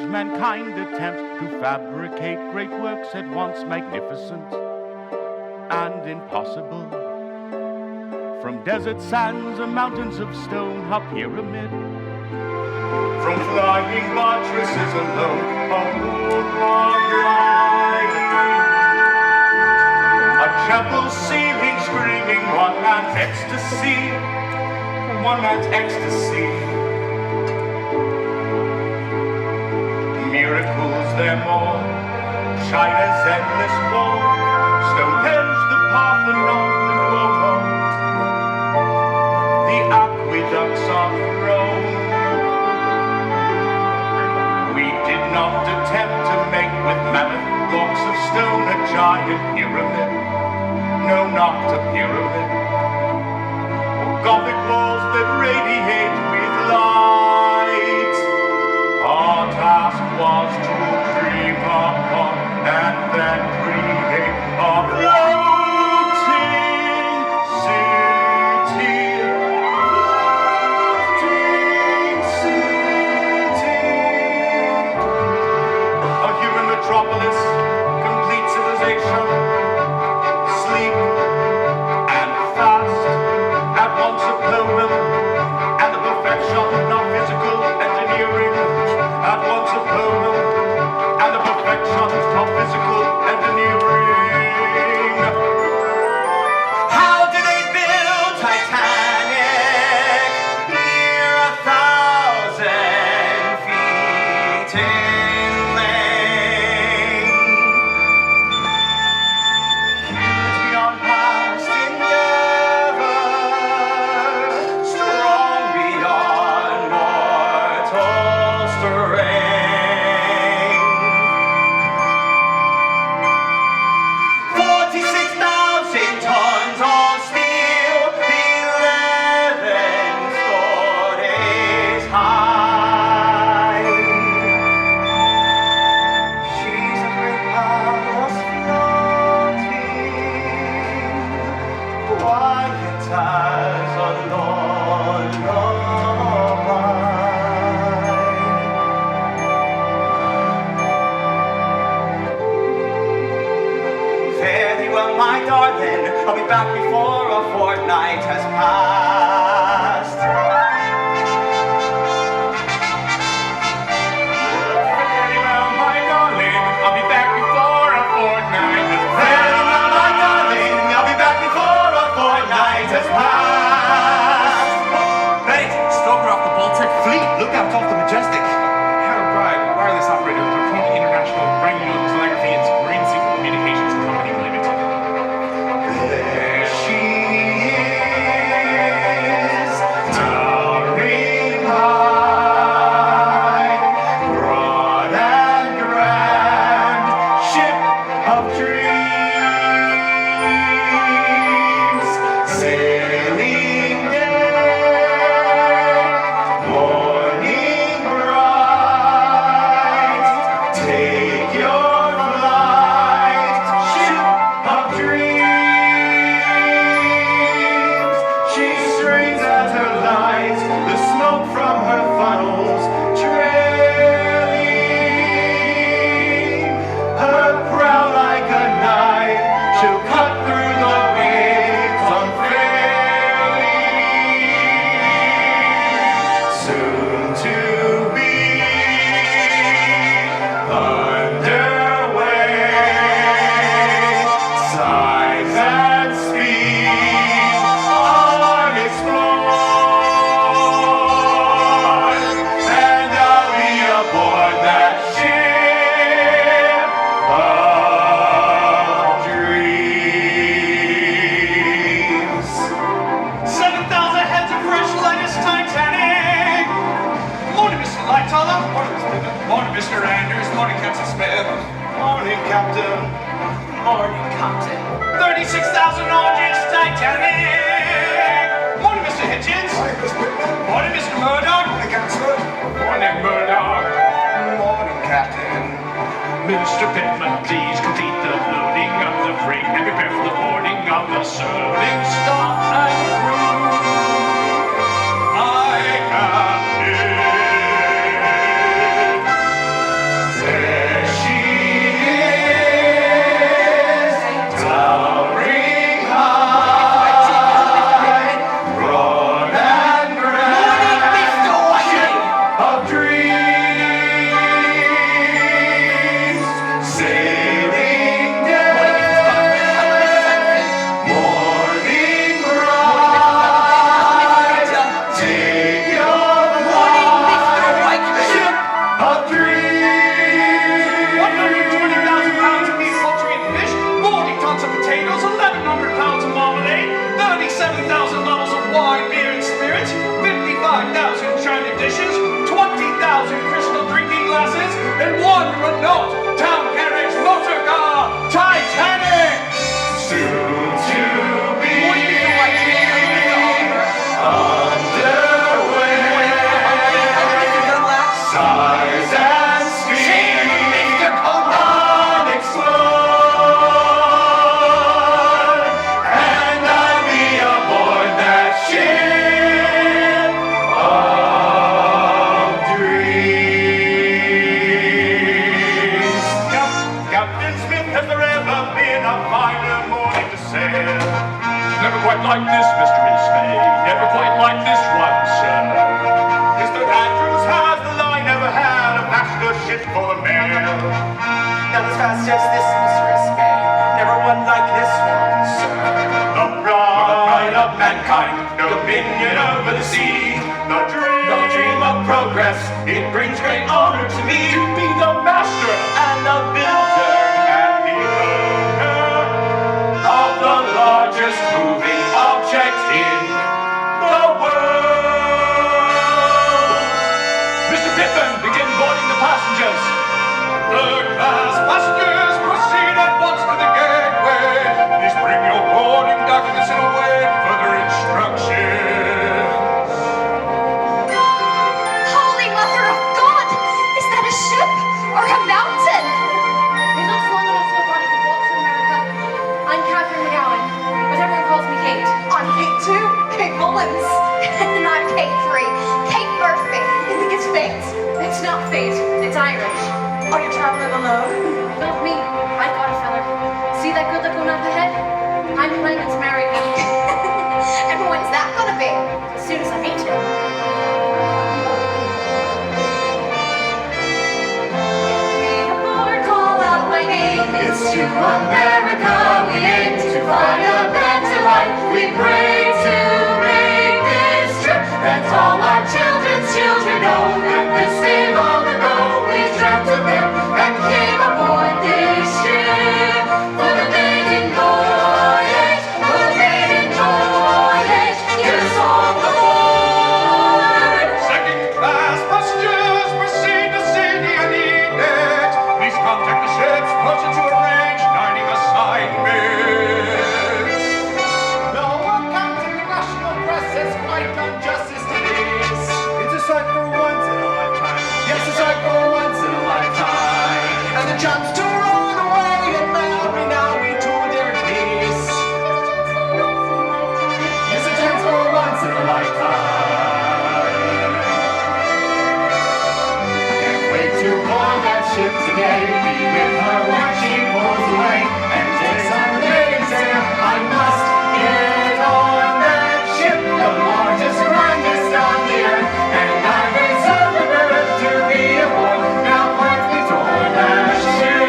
mankind attempts to fabricate great works at once magnificent and impossible. From desert sands and mountains of stone, a pyramid. From flying buttresses alone, a moonlight light. A chapel ceiling screaming one man's ecstasy, one man's ecstasy. Miracles there more, China's endless wall, Stonehenge, the Parthenon, the Duomo, the aqueducts of Rome. We did not attempt to make with mammoth blocks of stone a giant pyramid, no, not a pyramid, or Gothic walls that radiate with light. Our task was to dream upon and then create a floating city. Floating city. A human metropolis, complete civilization, sleek and fast, at once a pilgrim and the perfection of physical engineering. At once a poem and the perfection of physical engineering. How do they build Titanic near 1,000 feet in length? Huge beyond past endeavor, strong beyond mortal strength. 46,000 tons of steel, 11 stories high. She's a great house floating, quiet as a lullaby. Fare thee well, my darling, I'll be back before a fortnight has passed. Very well, my darling, I'll be back before a fortnight has Fare thee well, my darling, I'll be back before a fortnight has passed. Mate, stoker off the Baltic Fleet, look out off the Majestic. Hello, Brian, wireless operator, Confront International, Radio Telegraphy and Marine Signal Communications Company Limited. There she is, towering high, broad and grand, ship of dreams, sailing day, morning bright, take your flight, ship of dreams. She strains at her lights, the smoke from her funnels trailing. Her prow like a knife, she'll cut through the waves unfairly. Soon to be underway. Size and speed unexplored, and I'll be aboard that ship of dreams. 7,000 heads of fresh lettuce, Titanic. Morning, Mr. Lightoller. Morning, Mr. Anders. Morning, Captain Smith. Morning, Captain. Morning, Captain. 36,000 oranges, Titanic. Morning, Mr. Hitchens. Morning, Mr. Murdoch. Morning, Captain. Morning, Murdoch. Morning, Captain. Mr. Pittman, please complete the loading of the freight and prepare for the boarding of the serving stock and crew. I am here. like this, Mr. Isfay. Never quite like this one, sir. Mr. Andrews has the line, never had a faster ship for the mail. Not as fast as this, Mr. Isfay. Never one like this one, sir. The pride of mankind, dominion over the sea. The dream of progress, it brings great honor to me. To be the master And the builder And the owner of the largest moving object in the world. Mr. Pittman, begin boarding the passengers. Third-class passengers, proceed at once to the gateway. Please bring your boarding documents and await further instructions. Holy Mother of God! Is that a ship or a mountain? It looks long enough so a body could walk to America. I'm Catherine McGowan, but everyone calls me Kate. I'm Kate 2, Kate Mullins. And I'm Kate 3, Kate Murphy. You think it's fate? It's not fate, it's Irish. Are you traveling alone? Not me, I've got a feller. See that good looking up ahead? I'm planning to marry him And when's that gonna be? as soon as I meet him. Call out my name. It's to America we aim to find a better life. We pray to make this trip that all our children's children know that this day long ago we dreamt of them and came aboard this ship for the maiden voyage, for the maiden voyage. Get us all aboard. Second-class passengers, proceed to Sydney and Enid. Please contact the ship's person to arrange dining assignments. No one counting the national press has quite done justice to this. It's a sight for once in a lifetime. Yes, a sight for once in a lifetime. And the chance to run away and marry now we tour their peace. It's a chance for once in a lifetime. Can't wait to board that ship today. Be with her when she pulls away. And it's amazing, I must get on that ship, the largest, grandest on the earth. And I reserve the birth to be aboard. Now let's be toward that ship.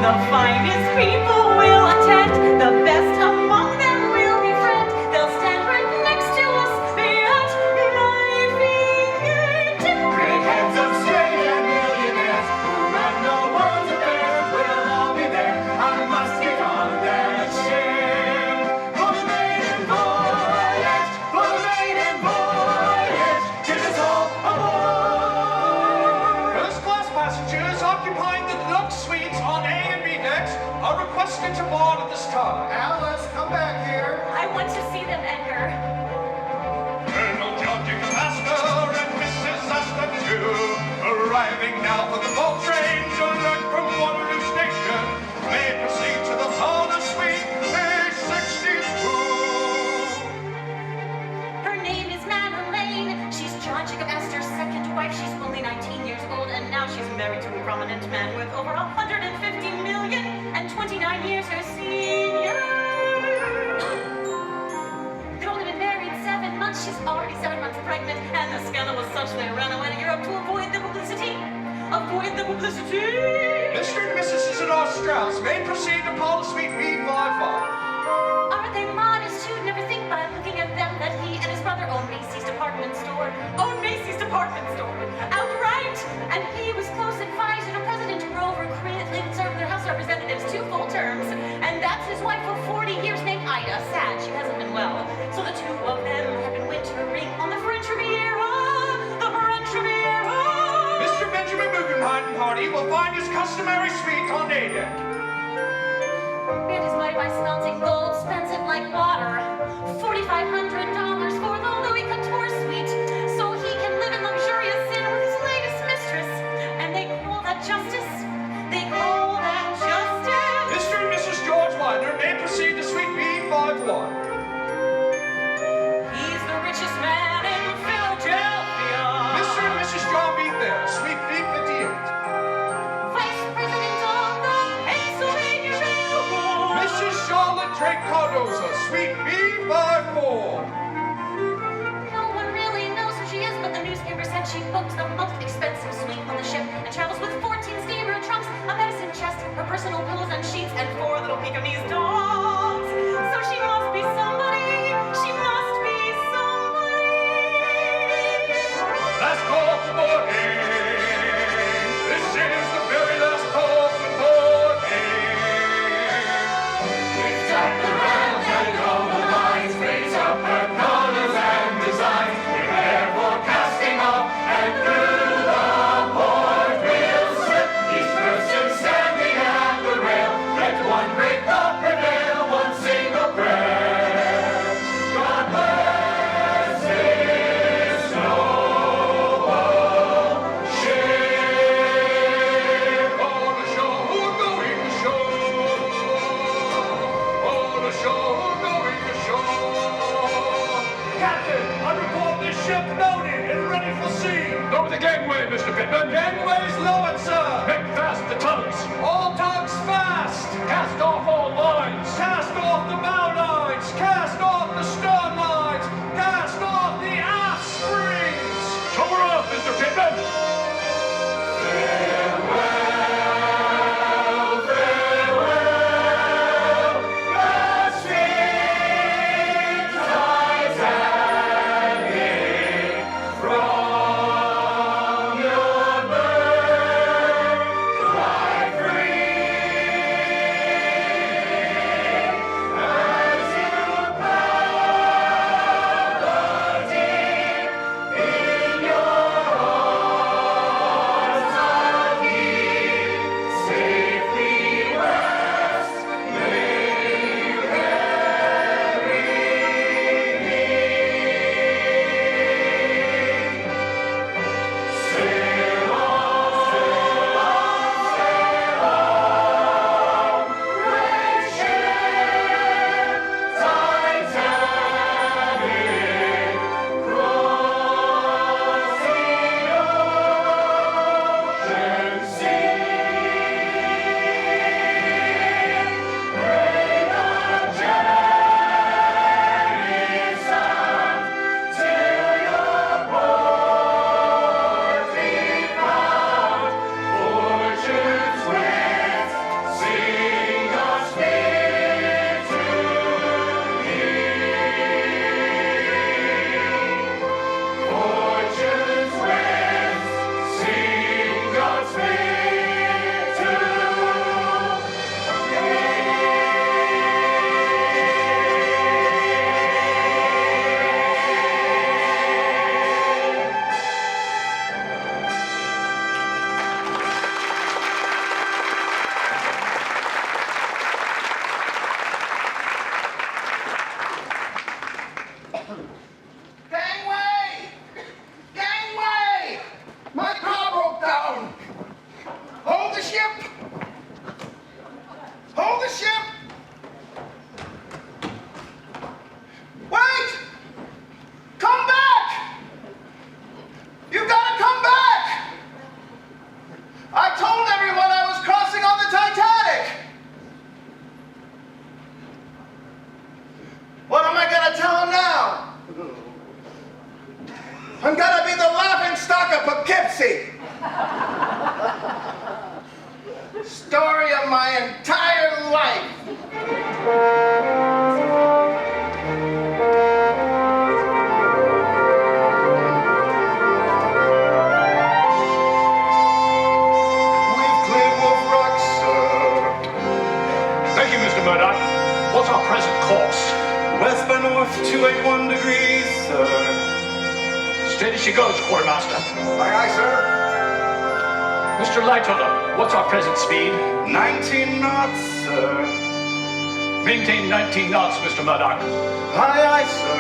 The finest people will attend. The best among them will befriend. They'll stand right next to us. They at my fingertips. Great heads of state and millionaires who run the world's affairs will all be there. I must get on that ship for the maiden voyage, for the maiden voyage. Get us all aboard. First-class passengers occupying the deluxe suites on A and B decks are requested to board at this time. Alice, come back here. I want to see them, Edgar. Colonel John Jacob Astor and Mrs. Astor too, arriving now for the boat train direct from Waterloo Station. May proceed to the Parlor Suite, A62. Her name is Madeleine. She's John Jacob Astor's second wife. She's only 19 years old, and now she's married to a prominent man with over 150 million and 29 years her senior. They've only been married 7 months. She's already 7 months pregnant, and the scandal was such they ran away to Europe to avoid the publicity. Avoid the publicity. Mr. and Mrs. Isidore Strauss may proceed to Parlor Suite B55. Are they modest? You'd never think by looking at them that he and his brother own Macy's department store. Own Macy's department store. Outright! And he was close advisor to President Grover Cleveland, served their House Representatives 2 full terms. And that's his wife for 40 years named Ida. Sad, she hasn't been well. So the two of them have been wintering on the French Riviera. The French Riviera! Mr. Benjamin Guggenheim party will find his customary suite on A deck. And his wife by smelting gold, spends it like water. $4,500 for the Louis Couture suite, so he can live in luxurious sin with his latest mistress. And they call that justice. They call that justice. Mr. and Mrs. George Winder may proceed to Suite B51. He's the richest man in Philadelphia. Mr. and Mrs. John B. Thayer, Suite B58. Vice President of the Pennsylvania Railroad. Mrs. Charlotte Drake Cardozo, Mr. Pittman. Gangways lowered, sir. Make fast the tugs. All tugs fast. Cast off all lines. Cast off the bow lines. Cast off the stern lines. Cast off the aft springs. Tow her up, Mr. Pittman. Gangway! Gangway! My car broke down! Hold the ship! Hold the ship! Wait! Come back! You gotta come back! I told everyone I was crossing on the Titanic! What am I gonna tell them now? I'm gonna be the laughing stock of Poughkeepsie. Story of my entire life. We've cleared Wolf Rocks, sir. Thank you, Mr. Murdoch. What's our present course? West by north, 281 degrees, sir. Steady she goes, quartermaster. Aye, aye, sir. Mr. Lightoller, what's our present speed? 19 knots, sir. Maintain 19 knots, Mr. Murdoch. Aye, aye, sir.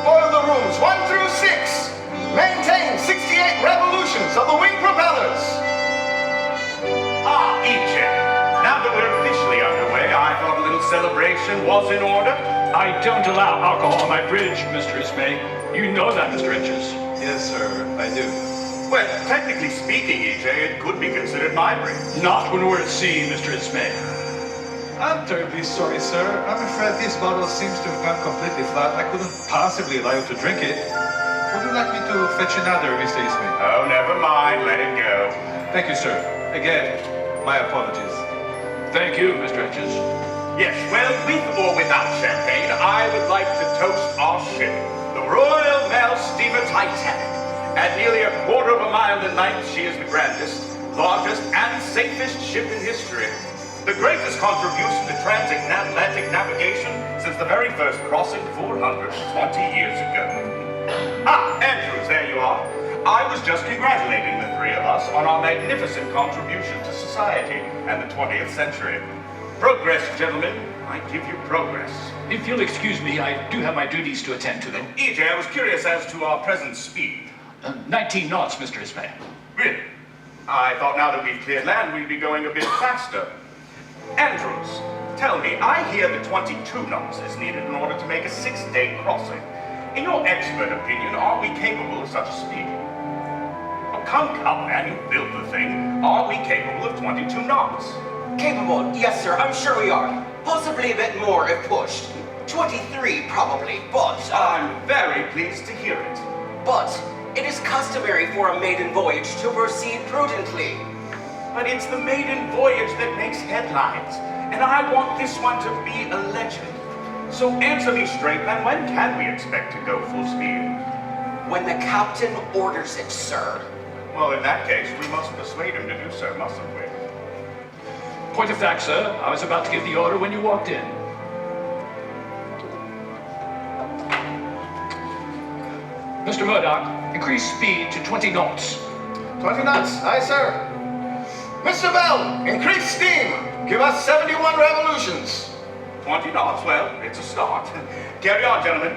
Oil the rooms 1 through 6. Maintain 68 revolutions of the wing propellers. Ah, EJ. Now that we're officially underway, I thought a little celebration was in order. I don't allow alcohol on my bridge, Mr. Ismay. You know that, Mr. Inches. Yes, sir, I do. Well, technically speaking, EJ, it could be considered my bridge. Not when we're at sea, Mr. Ismay. I'm terribly sorry, sir. I'm afraid this bottle seems to have gone completely flat. I couldn't possibly allow you to drink it. Would you like me to fetch another, Mr. Ismay? Oh, never mind. Let it go. Thank you, sir. Again, my apologies. Thank you, Mr. Inches. Yes, well, with or without champagne, I would like to toast our ship, the Royal Mail Steamer Titanic. At nearly a quarter of a mile in length, she is the grandest, largest, and safest ship in history. The greatest contribution to transatlantic navigation since the very first crossing 420 years ago. Ah, Andrews, there you are. I was just congratulating the three of us on our magnificent contribution to society and the 20th century. Progress, gentlemen. I give you progress. If you'll excuse me, I do have my duties to attend to them. EJ, I was curious as to our present speed. 19 knots, Mr. Ismay. Really? I thought now that we've cleared land, we'd be going a bit faster. Andrews, tell me, I hear that 22 knots is needed in order to make a 6-day crossing. In your expert opinion, are we capable of such a speed? Oh, Come, man, you built the thing. Are we capable of 22 knots? Capable, yes, sir, I'm sure we are. Possibly a bit more if pushed. 23, probably, but... I'm very pleased to hear it. But it is customary for a maiden voyage to proceed prudently. But it's the maiden voyage that makes headlines. And I want this one to be a legend. So answer me straight, man, when can we expect to go full speed? When the captain orders it, sir. Well, in that case, we must persuade him to do so, mustn't we? Point of fact, sir, I was about to give the order when you walked in. Mr. Murdoch, increase speed to 20 knots. 20 knots, aye, sir. Mr. Bell, increase steam. Give us 71 revolutions. 20 knots, well, it's a start. Carry on, gentlemen.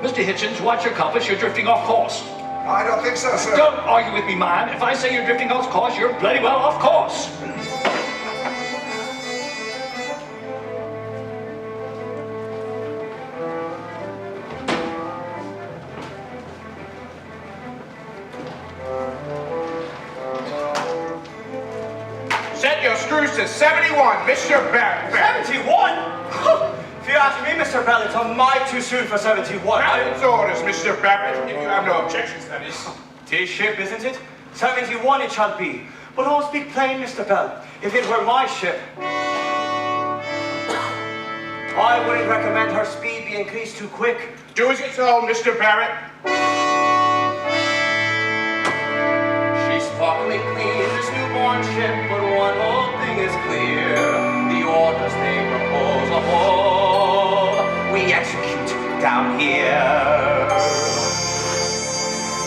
Mr. Hitchens, watch your compass, you're drifting off course. I don't think so, sir. Don't argue with me, man. If I say you're drifting off course, you're bloody well off course. Set your screws to 71, Mr. Barrett. 71? If you ask me, Mr. Bell, it's a mite too soon for 71. Captain's orders, Mr. Barrett. If you have no objections, that is. 'Tis ship, isn't it? 71 it shall be. But I'll speak plain, Mr. Bell. If it were my ship, I wouldn't recommend her speed be increased too quick. Do as it's told, Mr. Barrett. She's sparkling clean, this newborn ship, but one whole thing is clear. The orders they propose of all we execute down here.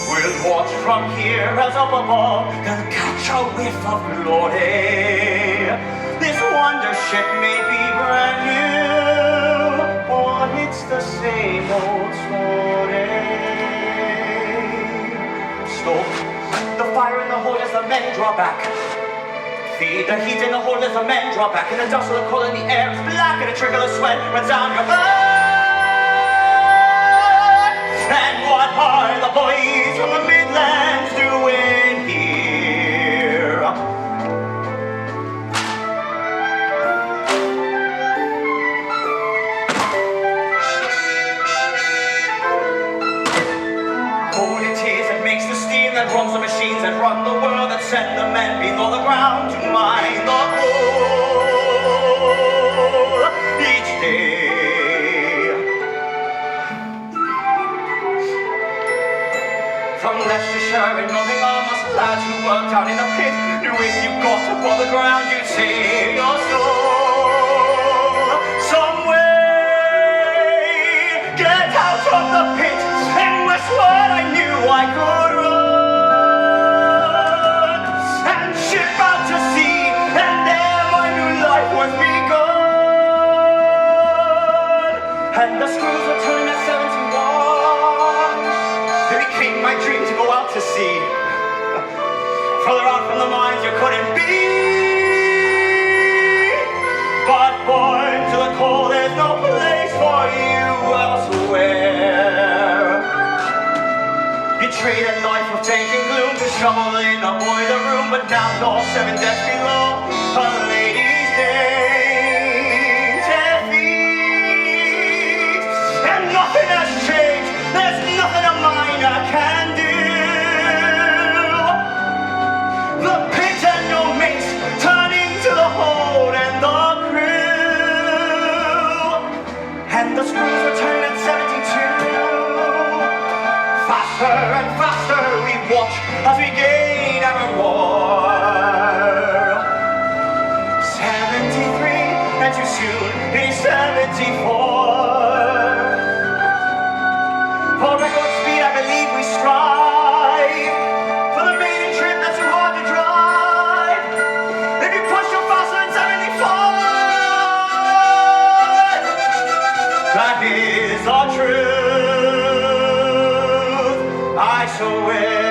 We'll watch from here as up above and catch a whiff of glory. This wonder ship may be brand new, but it's the same old story. Stoke the fire in the hold as the men draw back. Feed the heat in the hold as the men draw back. And the dust of the coal in the air is black, and a trickle of sweat runs down your back. And what are the boys from the Midlands doing here? Coal it is that makes the steam that runs the machines that run the world, that send the men below the ground to mine the coal each day. From Leicestershire and Nottingham, us lads who work down in the pit knew if you got above the ground, you'd save your soul. Some way, get out of the pit, and westward I knew I could run, and ship out to sea, and there my new life was begun. And the screws were turning at 71. It became my dream to go out to sea. Further out from the mines you couldn't be. But born to the coal, there's no place for you elsewhere. You traded life of taking gloom to shovel in a boiler room, but now you're 7 decks below a lady's dainty feet. And nothing has changed, there's nothing a miner can do. The pit and your mates turn into the hold and the crew. And the screws return at 72. Faster and faster we watch as we gain ever more. 73 and too soon is 74. For record speed I believe we strive. For the maiden trip that's too hard to drive. If you push your faster than 75, that is the truth, I swear.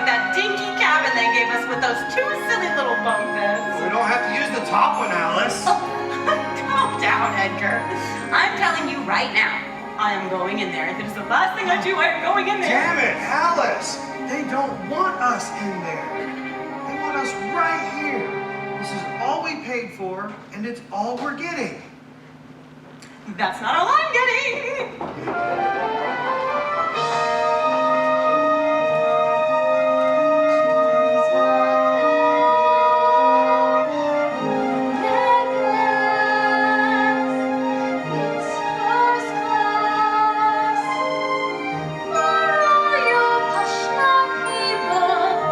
with that dinky cabin they gave us with those two silly little bunk beds. We don't have to use the top one, Alice. Calm down, Edgar. I'm telling you right now, I am going in there. If it is the last thing I do, I am going in there. Damn it, Alice! They don't want us in there. They want us right here. This is all we paid for, and it's all we're getting. That's not all I'm getting.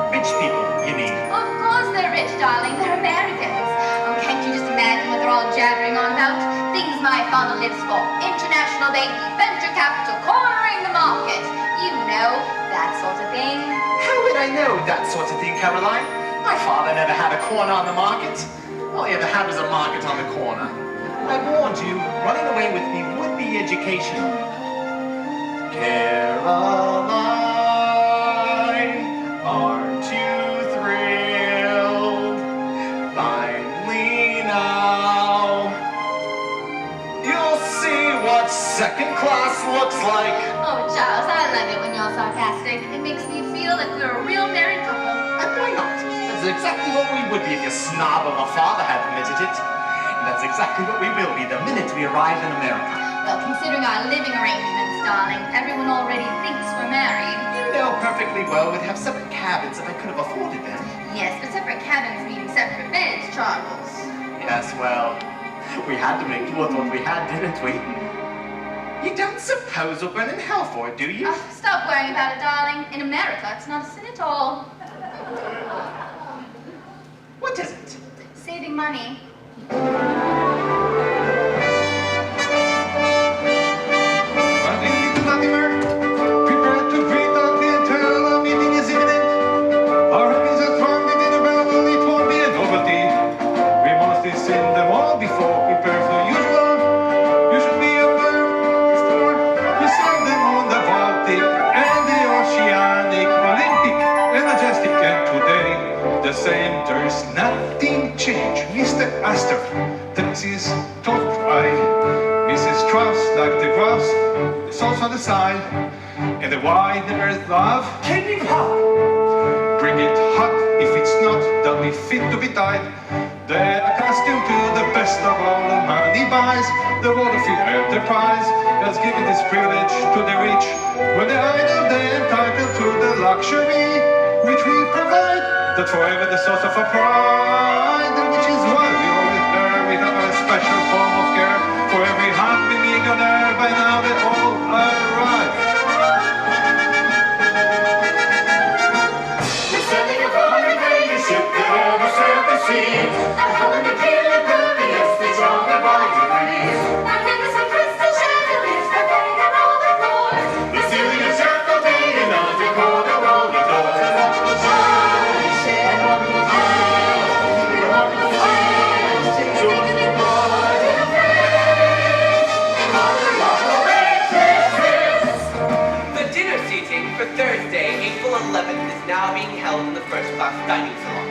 Rich people, you mean? Of course they're rich, darling. They're Americans. Oh, can't you just imagine what they're all jabbering on about? Things my father lives for. International baby, venture capital, cornering the market. You know, that sort of thing. How would I know that sort of thing, Caroline? My father never had a corner on the market. All he ever had was a market on the corner. I warned you, running away with me would be educational. Caroline, aren't you thrilled? Finally now, you'll see what second class looks like. Oh, Charles, I love it when you're sarcastic. It makes me feel like we're a real married couple. And why not? That's exactly what we would be if your snob of a father had permitted it. And that's exactly what we will be the minute we arrive in America. Well, considering our living arrangements, darling, everyone already thinks we're married. You know perfectly well we'd have separate cabins if I could have afforded them. Yes, but separate cabins mean separate beds, Charles. Yes, well, we had to make do with what we had, didn't we? You don't suppose we'll burn in hell for it, do you? Oh, stop worrying about it, darling. In America, it's not a sin at all. What is it? Saving money. Finally, to Latimer, prepare to greet our clientele. Our meeting is imminent. Our enemies are strong within a battle. It won't be a novelty. We must have seen them all before. Prepare for the usual. You should be aware. We saw them on the Baltic and the Oceanic, Olympic and Majestic, and today the same. There's nothing changed. Mr. Astor, taxis don't cry. Mrs. Truss, like the grass, the sauce on the side, and the wide earth love. Kidney pop! Bring it hot. If it's not, they'll be fit to be tied. They're accustomed to the best of all the money buys. The Waterfield Enterprise has given this privilege to the rich. When they're idle, they're entitled to the luxury which we provide. That forever the source of our pride, which is why we always bear. We have a special form of care for every happy millionaire. By now they all arrive. We're sailing upon a great ship that ever sailed the seas. A Helen, a Keel, a Pervious, the stronger by degrees. Magnificent crystal chandeliers, pervading all the floors. The ceiling is circled in and undercore the rolling doors. The dinner seating for Thursday, April 11th is now being held in the first class dining salon.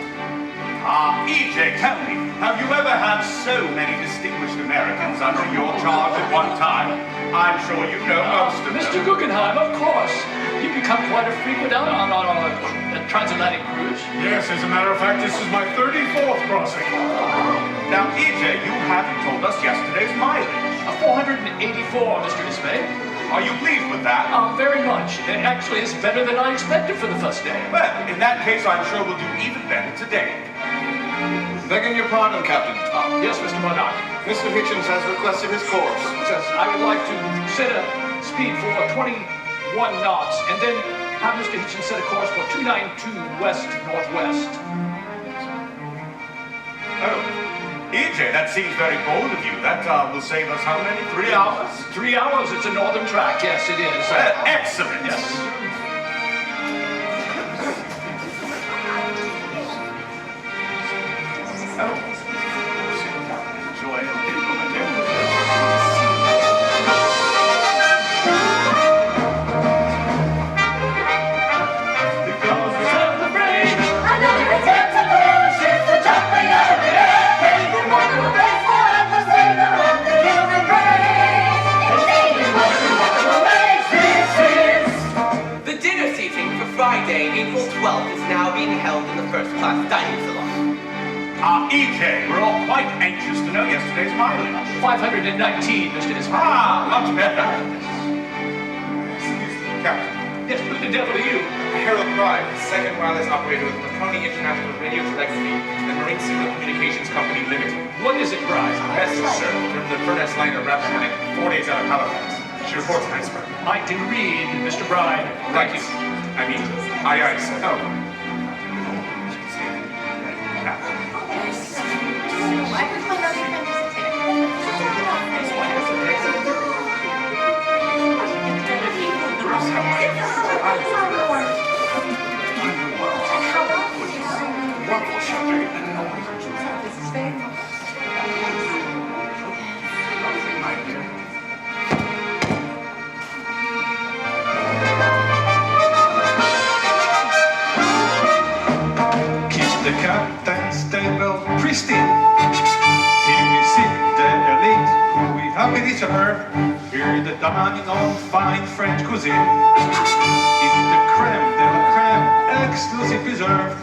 E.J., tell me, have you ever had so many distinguished Americans under your charge at one time? I'm sure you know most of them. Mr. Guggenheim, of course. You become quite a frequent on a transatlantic cruise. Yes, as a matter of fact, this is my 34th crossing. Now, E.J., you haven't told us yesterday's mileage. 484, Mr. Ismay. Are you pleased with that? Very much. It actually is better than I expected for the first day. Well, in that case, I'm sure we'll do even better today. Begging your pardon, Captain. Yes, Mr. Murdoch. Mr. Hitchens has requested his course. Says I would like to set a speed for 21 knots, and then have Mr. Hitchens set a course for 292 west-northwest. Oh, E.J., that seems very bold of you. That will save us how many? 3 hours? 3 hours, it's a northern track. Yes, it is. Excellent. Yes. Oh. Enjoy it. Because know yesterday's mileage? 519, Mr. Ismay. Ah, much better. Captain, Yes, who the devil are you? Harold Bride, second wireless operator with Marconi International Radio Telegraphy and Marine Signal Communications Company Limited. What is it, Bride? Message, sir, from the Furnace liner Rappahannock, 4 days out of Halifax. She reports an iceberg. I can read, Mr. Bride. Thank you. I mean, aye, sir. Oh. I heard my other Keep the captain's table pristine. Here we see the elite who we happily serve. Hear the dining on fine French cuisine. It's the creme de la creme, exclusive preserved.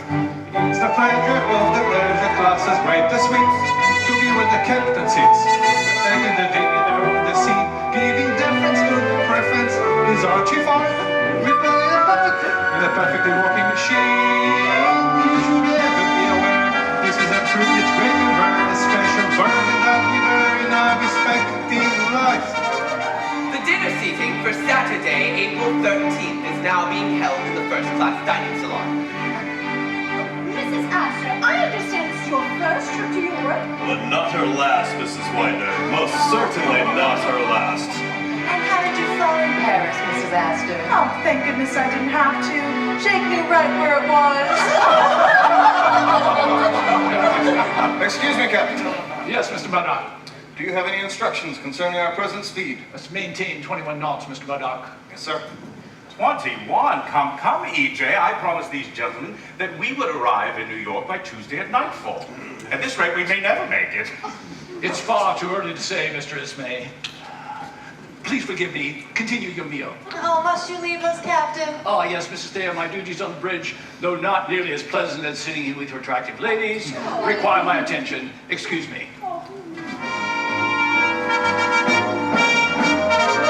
It's the pleasure of the leisure classes, great the sweet, to be where the captain sits, taking the dinner of the sea, giving deference to preference is our chief art. We play it back in a perfectly working machine. You should ever be aware this is a privilege, great and rare, a special burden that we bear in our respective lives. The dinner seating for Saturday, April 13th, is now being held in the first-class dining salon. Mrs. Astor, I understand this is your first trip to Europe. But not her last, Mrs. Winder. Most certainly not her last. And how did you fall in Paris, Mrs. Astor? Oh, thank goodness I didn't have to. Jake knew right where it was. Excuse me, Captain. Yes, Mr. Murdoch. Do you have any instructions concerning our present speed? Let's maintain 21 knots, Mr. Murdoch. Yes, sir. 21. Come, EJ. I promised these gentlemen that we would arrive in New York by Tuesday at nightfall. At this rate, we may never make it. It's far too early to say, Mr. Ismay. Please forgive me. Continue your meal. Oh, must you leave us, Captain? Oh, yes, Mrs. Thayer, my duties on the bridge, though not nearly as pleasant as sitting here with your attractive ladies, require my attention. Excuse me.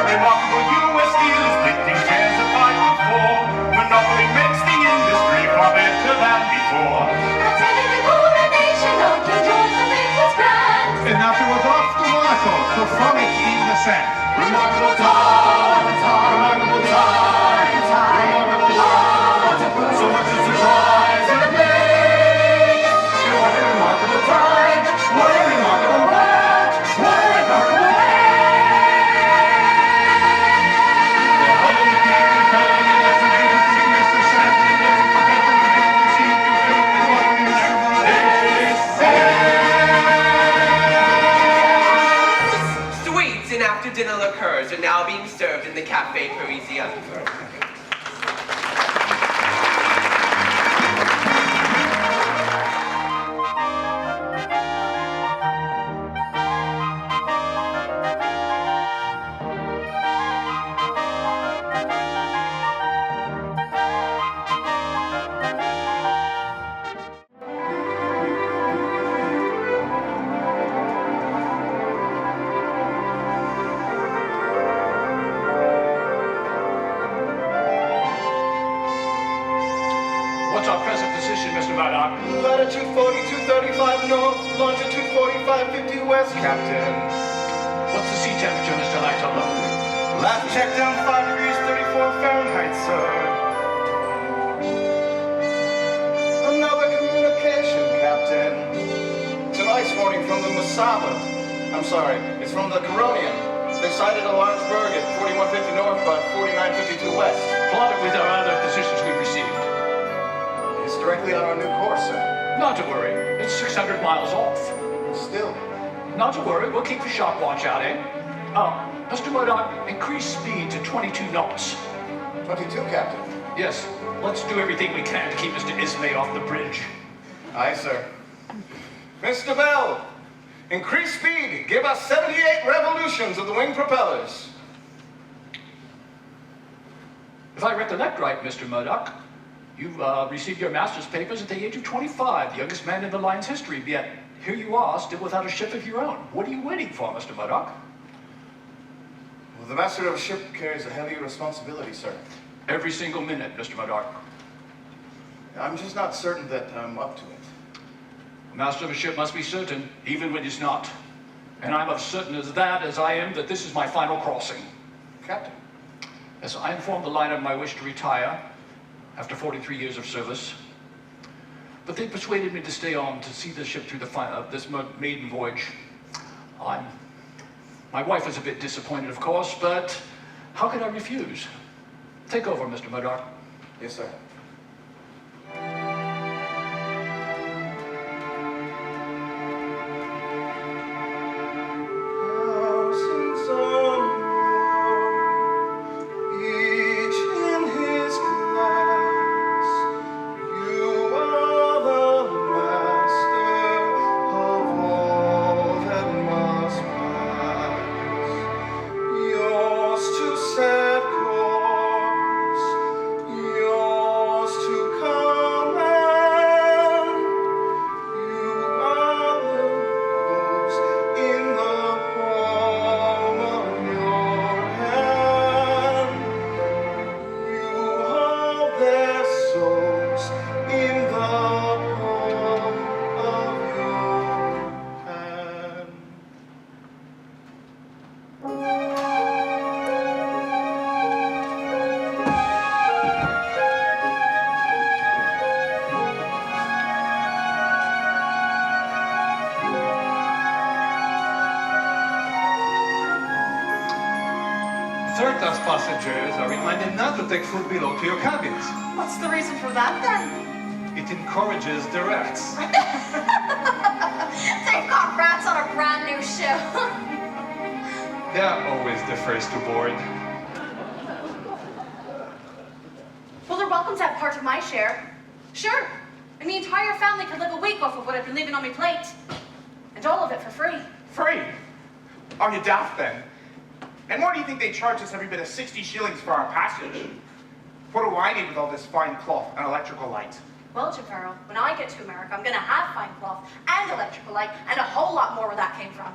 Remarkable U.S. dealers, lifting shares at 5 4. Monopoly makes the industry far better than before. Attending the coronation of King George the Fifth was grand. And afterwards off to Monaco for frolic in the sand. Remarkable times, remarkable times, remarkable times. So much to surprise and amaze. What a remarkable time, what a remarkable world, what a remarkable day. Sweets and after-dinner liqueurs are now being served in the Café Parisien. What's our present position, Mr. Murdoch? Latitude 4235 north, longitude 4550 west, Captain. What's the sea temperature, Mr. Lightoller? Last check down 5 degrees 34 Fahrenheit, sir. Another communication, Captain. It's an ice warning from the Masaba. I'm sorry, it's from the Caronian. They sighted a large berg at 4150 north, but 4952 west. Plot it with our other positions we've received. It's directly on our new course, sir. Not to worry. It's 600 miles off. Still. Not to worry. We'll keep a sharp watch out, eh? Mr. Murdoch, increase speed to 22 knots. 22, Captain. Yes. Let's do everything we can to keep Mr. Ismay off the bridge. Aye, sir. Mr. Bell, increase speed. Give us 78 revolutions of the wing propellers. If I recollect right, Mr. Murdoch, you received your master's papers at the age of 25, the youngest man in the line's history, yet here you are, still without a ship of your own. What are you waiting for, Mr. Murdoch? Well, the master of a ship carries a heavy responsibility, sir. Every single minute, Mr. Murdoch. I'm just not certain that I'm up to it. The master of a ship must be certain, even when he's not. And I'm as certain as I am that this is my final crossing. Captain. Yes, I informed the liner of my wish to retire after 43 years of service. But they persuaded me to stay on to see the ship through this maiden voyage. My wife was a bit disappointed, of course, but how could I refuse? Take over, Mr. Murdoch. Yes, sir. Third-class passengers are reminded not to take food below to your cabins. What's the reason for that then? It encourages the rats. They've got rats on a brand new ship. They're always the first to board. Well, they're welcome to have part of my share. Sure. And the entire family could live a week off of what I've been leaving on my plate. And all of it for free. Free? Are you daft then? And what do you think they charge us every bit of 60 shillings for our passage? What do I need with all this fine cloth and electrical light? Well, Jim Farrell, when I get to America, I'm going to have fine cloth and electrical light and a whole lot more where that came from.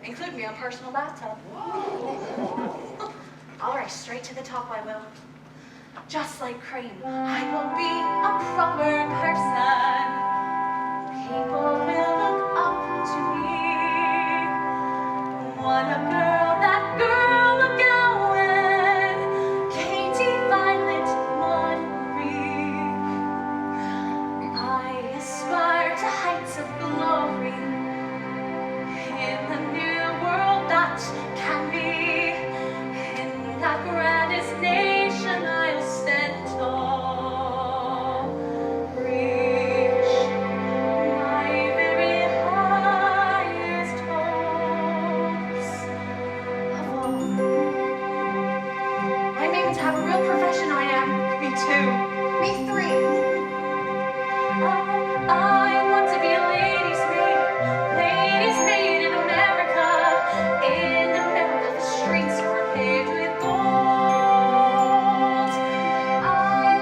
Including my own personal bathtub. All right, straight to the top I will. Just like cream, I will be a proper person. People will look up to me. What a girl, that girl McGowan, Katie Violet Monterey. I aspire to heights of glory in the new world that can be. In that grandest nation I'll stand tall, reach my very highest hopes of all. I'm aiming to have a real profession, I am. Me too. Me three. I want to be a ladies' maid in America. In America, the streets are paved with gold. I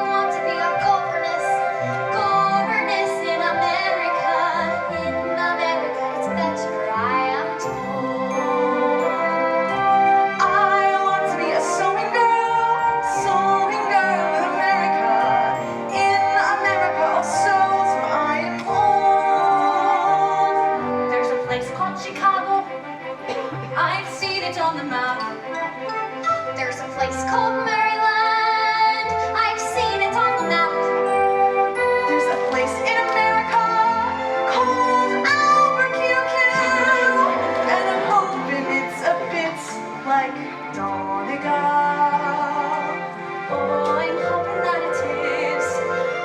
want to be a governess in America. In America, it's better, I am told. I want to be a sewing girl in America. In America, all souls where I am old. There's a place called Chicago. I've seen it on the map. There's a place called Maryland. I've seen it on the map. There's a place in America called Albuquerque. And I'm hoping it's a bit like Donegal. Oh, I'm hoping that it is.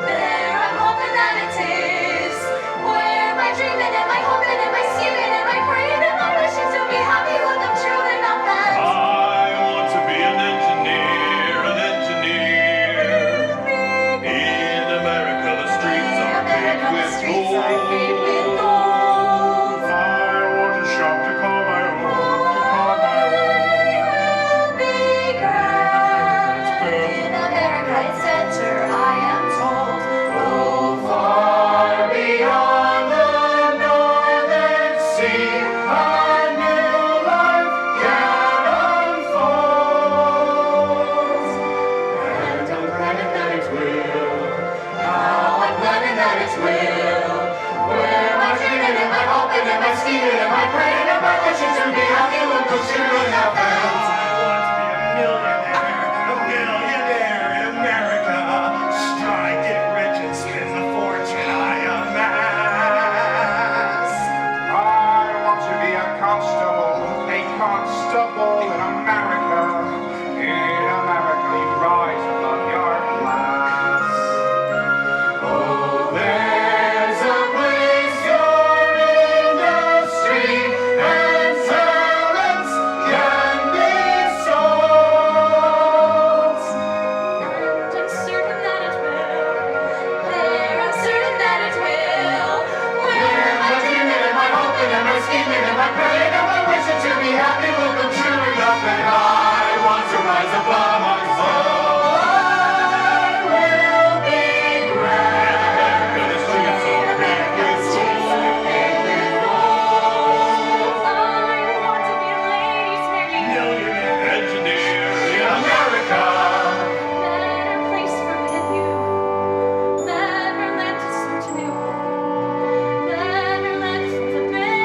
There, I'm hoping that it is. Where am I dreaming? Am I hoping? Am I scheming? Am I praying? Am I wishing to be happy when I'm truly not that? I want to be an engineer constable in America. In America, you rise above your class. Oh, there's a place your industry and talents can be sold. And I'm certain that it will. There, I'm certain that it will. Where am I dreaming? Am I hoping? Am I scheming? Am I praying? Am I wishing to be happy? Will come true enough that I want to rise above myself. I will be grand. Gonna sing it so big with soul. I want to be a lady's maid. Millionaire engineer. In America. Better place for me than you. Better land to suit you. Better land for the baby.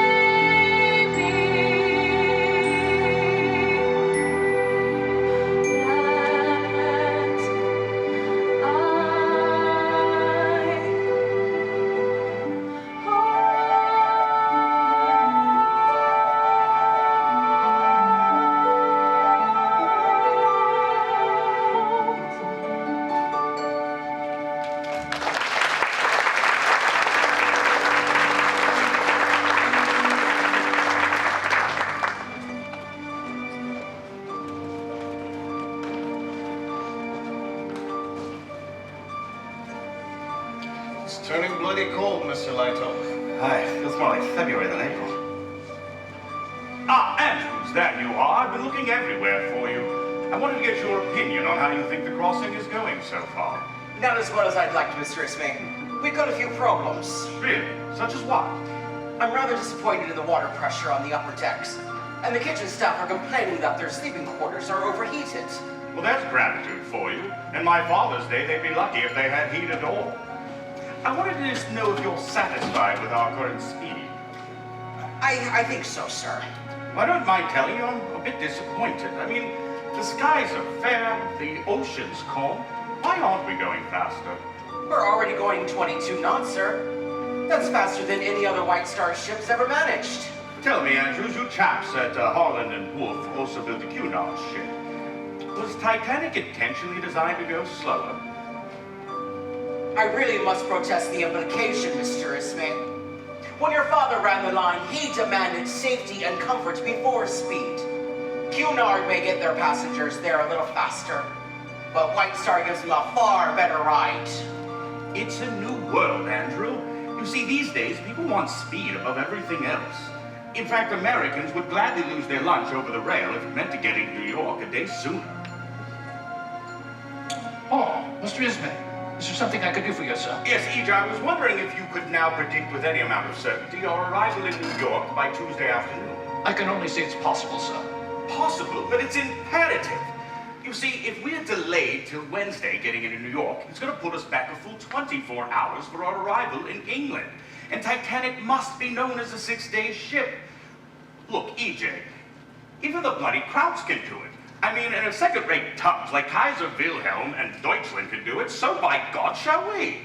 It's turning bloody cold, Mr. Lightoak. Aye, feels more like February than April. Ah, Andrews, there you are. I've been looking everywhere for you. I wanted to get your opinion on how you think the crossing is going so far. Not as well as I'd like to, Mr. Ismay. We've got a few problems. Really? Such as what? I'm rather disappointed in the water pressure on the upper decks. And the kitchen staff are complaining that their sleeping quarters are overheated. Well, there's gratitude for you. In my father's day, they'd be lucky if they had heat at all. I wanted to just know if you're satisfied with our current speed. I think so, sir. I don't mind telling you, I'm a bit disappointed. I mean, the skies are fair, the ocean's calm. Why aren't we going faster? We're already going 22 knots, sir. That's faster than any other White Star ship's ever managed. Tell me, Andrews, you chaps at Harland and Wolff also built the Cunard ship. Was Titanic intentionally designed to go slower? I really must protest the implication, Mr. Ismay. When your father ran the line, he demanded safety and comfort before speed. Cunard may get their passengers there a little faster, but White Star gives them a far better ride. It's a new world, Andrew. You see, these days, people want speed above everything else. In fact, Americans would gladly lose their lunch over the rail if it meant to getting to New York a day sooner. Oh, Mr. Ismay, is there something I could do for you, sir? Yes, E.J., I was wondering if you could now predict with any amount of certainty our arrival in New York by Tuesday afternoon. I can only say it's possible, sir. Possible, but it's imperative. You see, if we're delayed till Wednesday getting into New York, it's going to put us back a full 24 hours for our arrival in England. And Titanic must be known as a 6-day ship. Look, E.J., even the bloody Krauts can do it. I mean, and if second-rate tubs like Kaiser Wilhelm and Deutschland can do it, so by God shall we.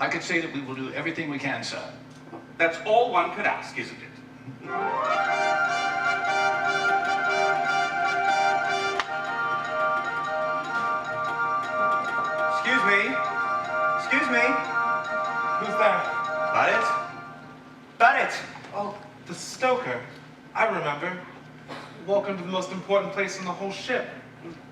I could say that we will do everything we can, sir. That's all one could ask, isn't it? Excuse me. Excuse me. Who's that? Barrett? Barrett! Oh, the stoker. I remember. Welcome to the most important place in the whole ship.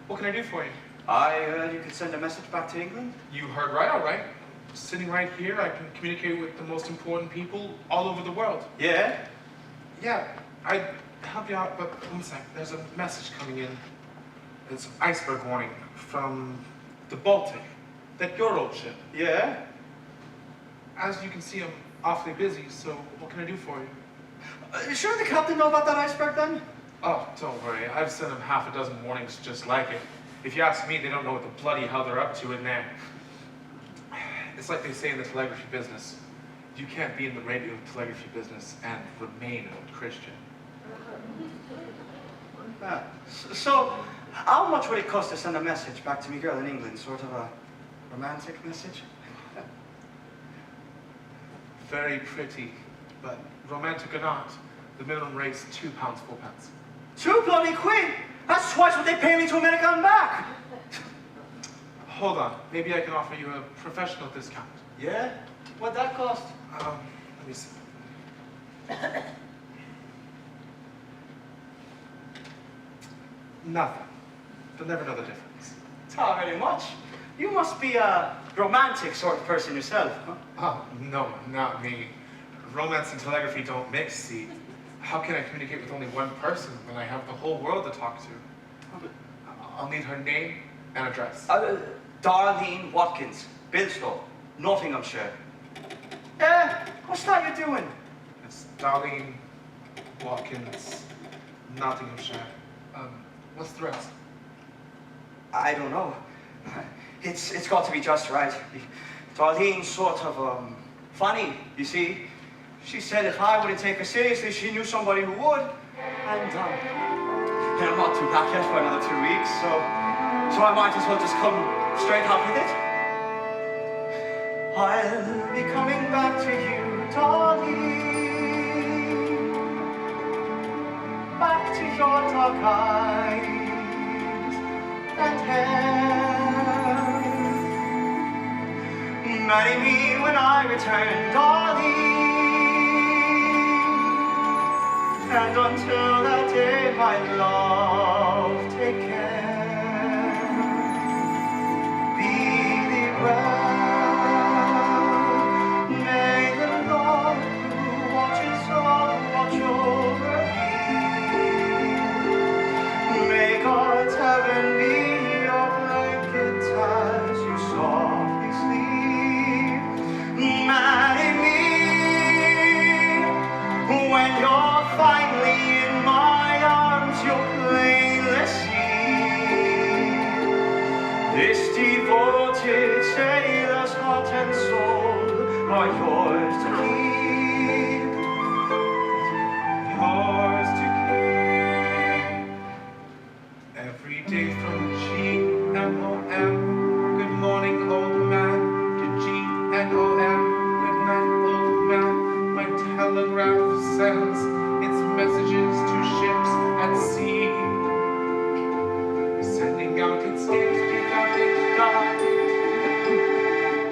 What can I do for you? I heard you could send a message back to England? You heard right, all right. Sitting right here, I can communicate with the most important people all over the world. Yeah? Yeah, I'd help you out, but one sec. There's a message coming in. It's iceberg warning from the Baltic. That your old ship. Yeah? As you can see, I'm awfully busy, so what can I do for you? Sure the captain know about that iceberg then? Oh, don't worry. I've sent them half a dozen warnings just like it. If you ask me, they don't know what the bloody hell they're up to in there. It's like they say in the telegraphy business. You can't be in the radio telegraphy business and remain a Christian. So, how much would it cost to send a message back to me girl in England? Sort of a romantic message? Very pretty, but romantic or not, the minimum rate's £2, 4 pence. 2 bloody quid! That's twice what they pay me to America and back! Hold on. Maybe I can offer you a professional discount. Yeah? What'd that cost? Let me see. Nothing. You'll never know the difference. It's not very much. You must be a romantic sort of person yourself, huh? Oh, no, not me. Romance and telegraphy don't mix, see. How can I communicate with only one person when I have the whole world to talk to? I'll need her name and address. Darlene Watkins, Bilstow, Nottinghamshire. What's that you're doing? It's Darlene Watkins, Nottinghamshire. What's the rest? I don't know. It's got to be just right. Darlene's sort of, funny, you see. She said if I wouldn't take her seriously, she knew somebody who would. And I'm not due back yet for another 2 weeks, so I might as well just come straight out with it. I'll be coming back to you, darling. Back to your dark eyes and hair. Marry me when I return, darling. And until that day, my love, take care. Be thee well. May the Lord who watches all watch over thee. May God's heaven be your blanket as you softly sleep. Marry me when you're finally in my arms, you'll plainly see this devoted sailor's heart and soul are yours to keep. Yours to keep. Every day from G-M-O-M, good morning, old man, to G-N-O-M, good night, old man. My telegraph sends its messages to ships at sea, sending out its dint-dee-da-dint-da,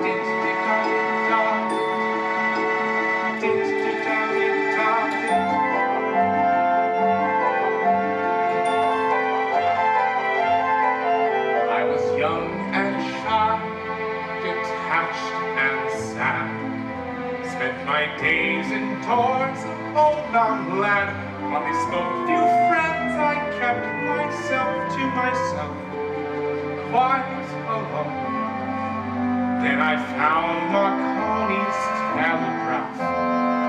dint-dee-da-dint-da, dint-dee-da-dint-da. I was young and shy, detached and sad. Spent my days indoors, old on land. While they smoked, few friends, I kept myself to myself, quite alone. Then I found Marconi's telegraph.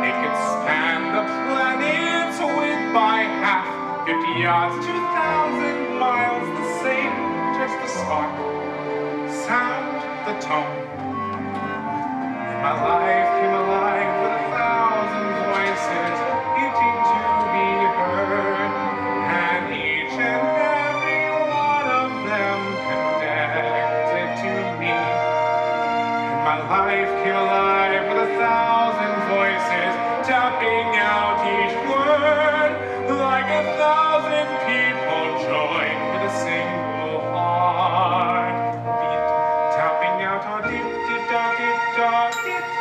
It could span the planet's width by half, 50 yards, 2,000 miles, the same, just the spark, sound, the tone. My life came alive with 1,000 voices, eating to be heard, and each and every one of them connected to me. And my life came alive with 1,000 voices, tapping out each word, like 1,000 people joined with a single heart beat, tapping out our dee-dee-da-dee-da-dee.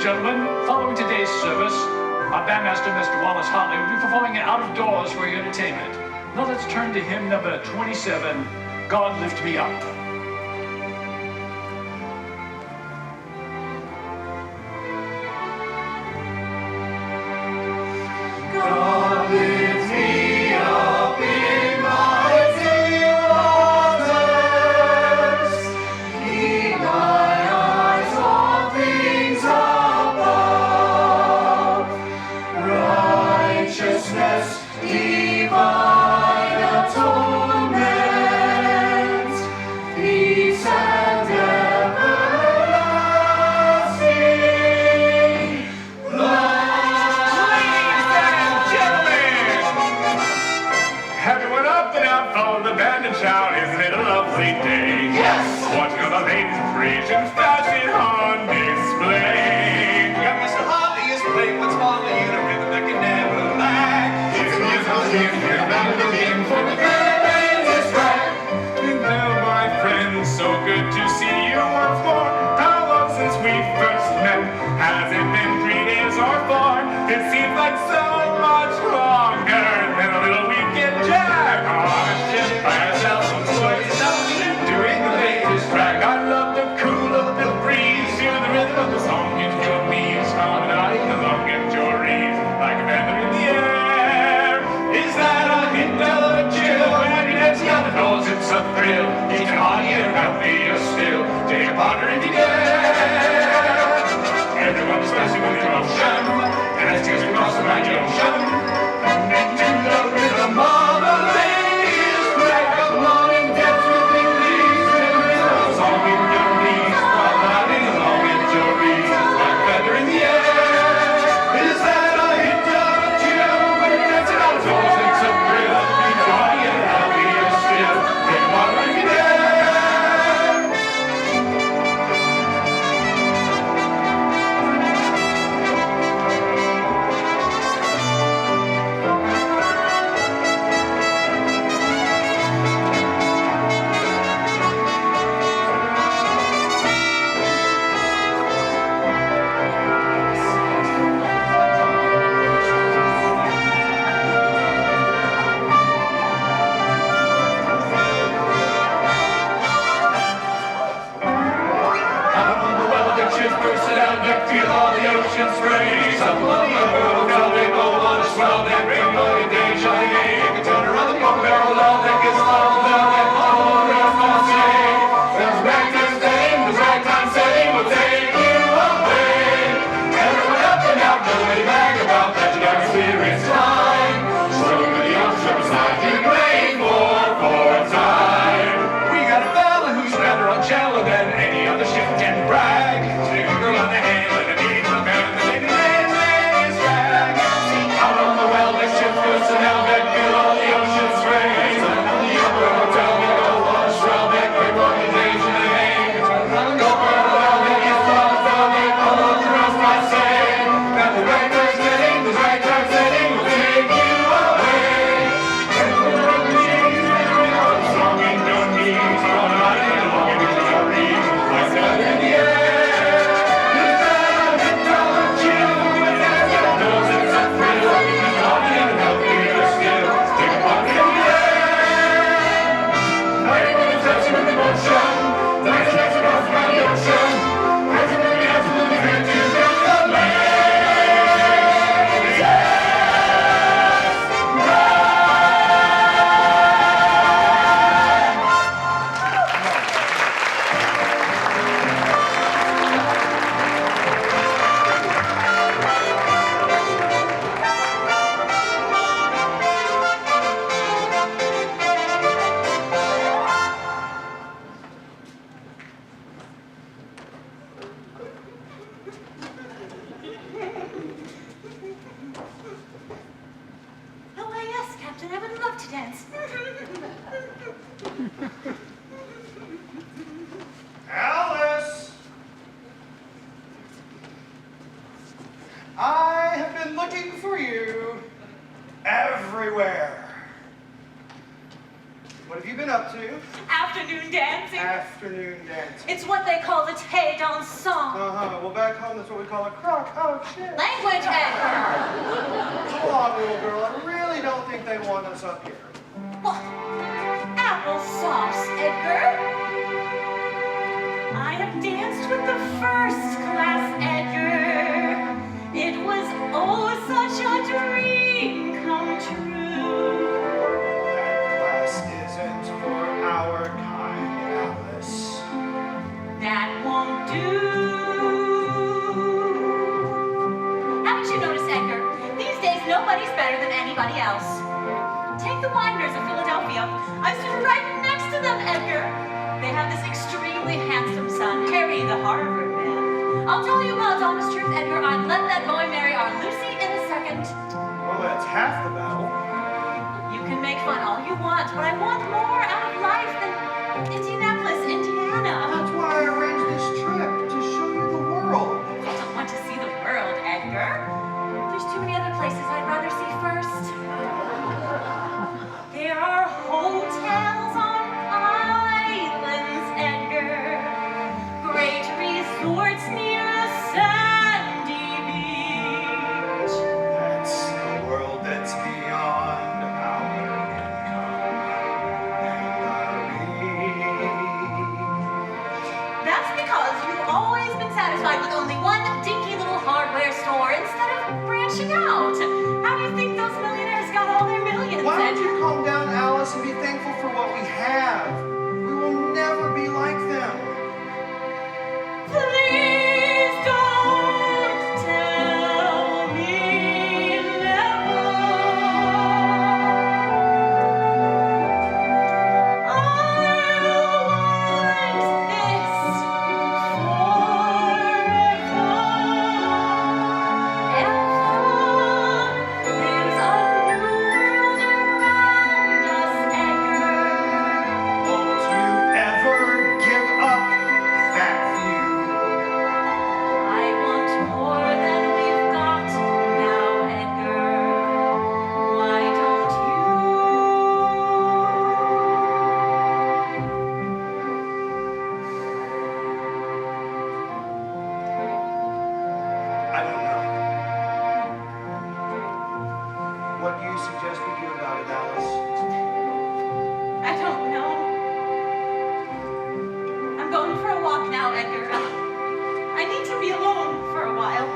and gentlemen, following today's service, our bandmaster, Mr. Wallace Hartley, will be performing out of doors for your entertainment. Now let's turn to hymn number 27, God Lift Me Up. God lift me up in mighty waters, keep my eyes on things above. Righteousness, divine atonement, peace and everlasting Everyone up and out, follow the band and shout, isn't it a lovely day? Yes! Watching all the ladies preach and fashion on display. Young Mr. Hartley is playing what's Hartley in a rhythm that can never lag. It's a musical theme, we're bound to begin for the band is right. And now, my friends, so good to see you once more. How long since we first met? Has it been 3 days or 4? It seems like so much longer than a little weekend jag. On a ship by ourselves on boys doing the latest track. I love the cool of the breeze, feel the rhythm of the song in your knees, harmonizing along at your ease like a feather in the air. Is that a hint of a chill? When you dance down the nose, it's a thrill. You can hardly hear healthier still. Take a partner if you dare. Everyone is dancing with emotion, and as tears cross the mighty ocean, into the rhythm of the ladies' play. Come on and dance with me, please. There's a song in your knees, riding along at your ease, like a feather in the air. Is that a hint of a chill? When you're dancing out of doors, it's a thrill. You can hardly get happier still. Take a partner if you dare. Feel all the ocean sprays up along the road. Now they go on a swell, they bring all your days shining. You can turn around the pump barrel, all that gets loud, down and all the rest I'll say. There's ragtime setting, there's ragtime setting, will take you away. Everyone up and out, nobody brag about that you got experience time. Swimming with the ocean beside you, playing for a time. We got a fella who's better on shallow than any other ship can brag. Stick a girl on the hand. So now that feel all the ocean sprays. I'm on the upper hotel, we go on a swell deck, great organization and aim. Go for a while, then it's all the all of the rest I say. That the right time setting, the right time setting will take you away. And the right knees, strong in your knees, all riding along in your knees, like that in the air. Is that a hit of a chill? When that knows it's a thrill, it's not even healthy. Alice! I have been looking for you everywhere. What have you been up to? Afternoon dancing. Afternoon dancing. It's what they call the thé dansant. Well, back home, that's what we call a crock. Oh, shit. Language, Edgar. Come on, little girl. I really don't think they want us up here. Well, applesauce, Edgar. I have danced with the first class, Edgar. It was oh such a dream come true. That class isn't for our kind, Alice. That won't do. Haven't you noticed, Edgar? These days, nobody's better than anybody else. Take the Weiners of Philadelphia. I stood right next to them, Edgar. They have this extremely handsome son, Harry, the Harvard man. I'll tell you God's honest truth, Edgar. I'd let that boy marry our Lucy in a second. Well, that's half the battle. You can make fun all you want, but I want more out of life than Indianapolis, Indiana. That's why I arranged this trip, to show you the world. I don't want to see the world, Edgar. There's too many other places I'd rather see first. There are hotels on islands, Edgar. Great resorts near a sandy beach. That's a world that's beyond our income and our reach. That's because you've always been satisfied with only one dinky little hardware store instead of branching out. How do you think those millionaires got all their millions? Why don't you calm down, Alice, and be thankful for what we have? We will never be like them. Please don't tell me never. I'll want this forever. There's a new world around us, Edgar. Won't you ever give up that view? I want more than we've got now, Edgar. Why don't you? I don't know. What do you suggest we do about it, Alice? I don't know. I'm going for a walk now, Edgar. I need to be alone for a while.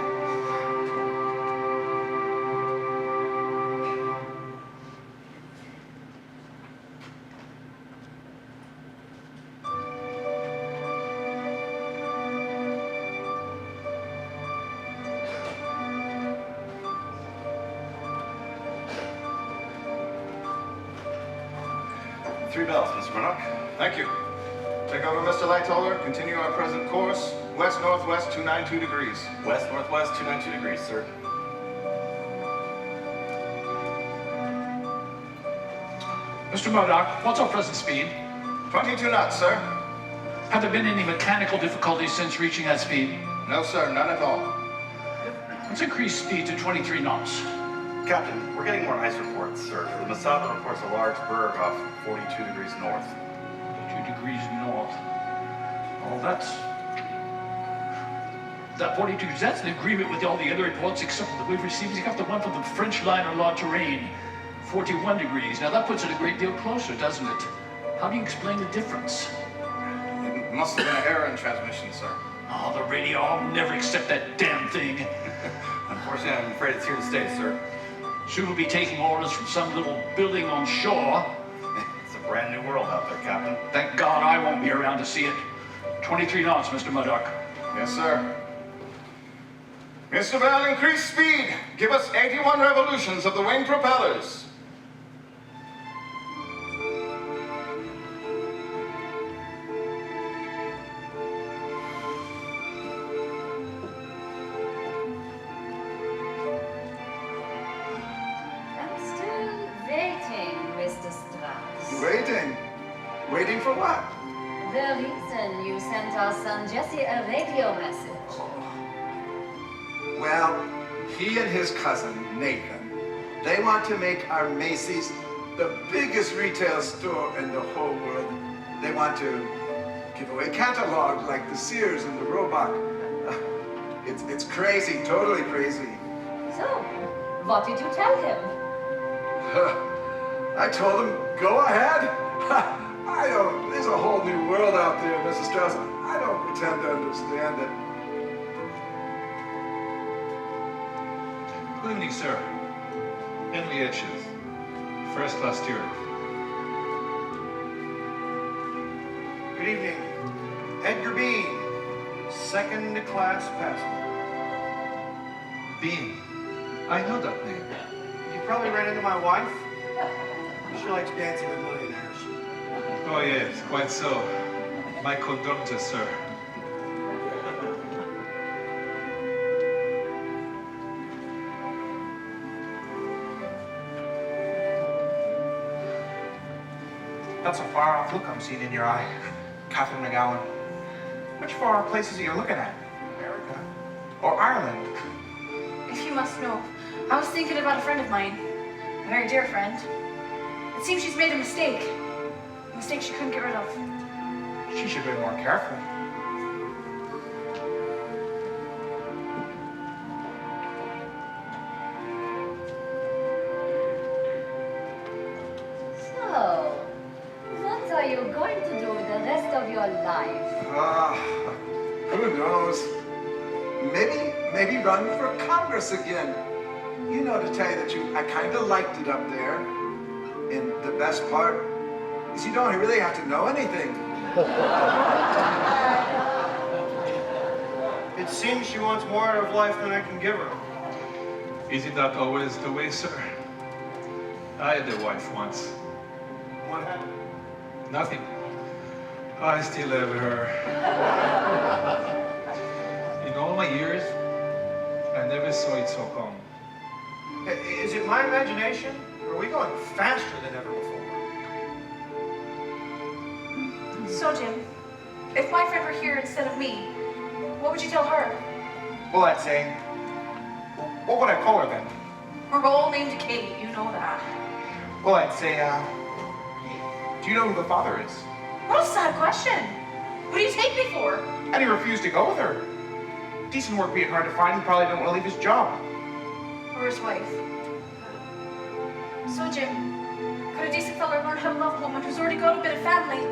Three bells, Mr. Murdoch. Thank you. Take over, Mr. Lightoller. Continue our present course. West-northwest, 292 degrees. West-northwest, 292 degrees, sir. Mr. Murdoch, what's our present speed? 22 knots, sir. Have there been any mechanical difficulties since reaching that speed? No, sir, none at all. Let's increase speed to 23 knots. Captain, we're getting more ice reports, sir. The Masada reports a large berg off 42 degrees north. 2 degrees north. Oh, that 42, that's in agreement with all the other reports except that we've received. You got the one from the French liner La Touraine, 41 degrees. Now that puts it a great deal closer, doesn't it? How do you explain the difference? It must have been an error in transmission, sir. Oh, the radio, I'll never accept that damn thing. Unfortunately, I'm afraid it's here to stay, sir. Soon we'll be taking orders from some little building on shore. It's a brand new world out there, Captain. Thank God I won't be around to see it. 23 knots, Mr. Murdoch. Yes, sir. Mr. Bell, increase speed. Give us 81 revolutions of the wing propellers. I'm still waiting, Mr. Strauss. Waiting? Waiting for what? The reason you sent our son Jesse a radio message. Well, he and his cousin, Nathan, they want to make our Macy's the biggest retail store in the whole world. They want to give away catalogs like the Sears and the Roebuck. It's crazy, totally crazy. So, what did you tell him? I told him, go ahead. There's a whole new world out there, Mrs. Strauss. I don't pretend to understand it. Good evening, sir. Henry Etches, first class steerage. Good evening. Edgar Bean, second class passenger. Bean. I know that name. You probably ran into my wife. She likes dancing with millionaires. Oh yes, quite so. My condolences, sir. That's a far-off look I'm seeing in your eye, Catherine McGowan. Which far-off places are you looking at? America or Ireland? If you must know, I was thinking about a friend of mine, a very dear friend. It seems she's made a mistake. A mistake she couldn't get rid of. She should be more careful. So, what are you going to do the rest of your life? Who knows? Maybe run for Congress again. You know, to tell you the truth, I kind of liked it up there. And the best part is you don't really have to know anything. It seems she wants more out of life than I can give her. Is it not always the way, sir? I had a wife once. What happened? Nothing. I still have her. In all my years, I never saw it so calm. Is it my imagination? Or are we going faster than ever before? So, Jim, if my friend were here instead of me, what would you tell her? Well, I'd say, what would I call her then? We're all named Kate, you know that. Well, I'd say, do you know who the father is? What a sad question. What do you take me for? And he refused to go with her. Decent work being hard to find, he probably don't want to leave his job. Or his wife. So, Jim, could a decent fella learn how to love a woman who's already got a bit of family?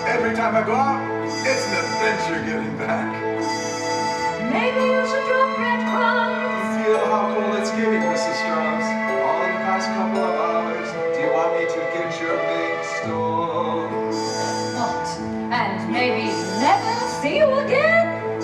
Every time I go out, it's an adventure getting back. Maybe you should drop breadcrumbs. Feel how cold it's getting, Mrs. Strauss. All in the past couple of hours. Do you want me to get your big store? What? And maybe never see you again?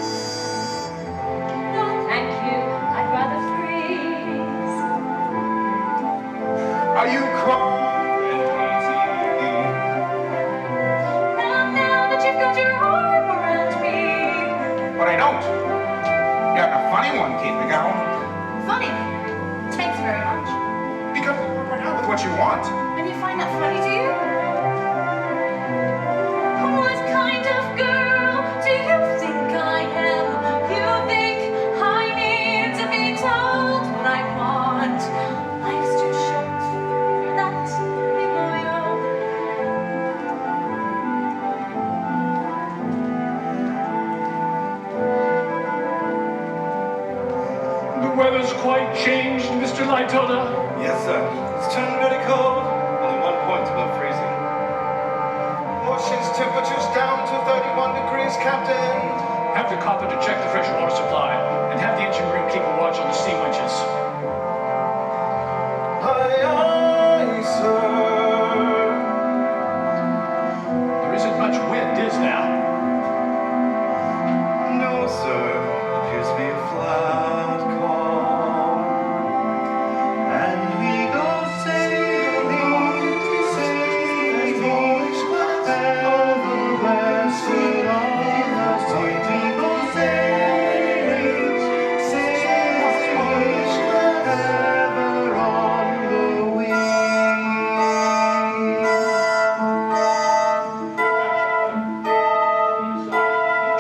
weather's quite changed, Mr. Lightoller. Yes, sir. It's turned very cold. Only 1 point above freezing. Ocean's temperature's down to 31 degrees, Captain. Have the carpenter check the fresh water supply, and have the engine room keep a watch on the steam winches. Aye, aye, sir. There isn't much wind, is there? No, sir. It appears to be a flat calm. And we go sailing, sailing, ever westward on the sea. We go sailing, sailing, ever on the wing.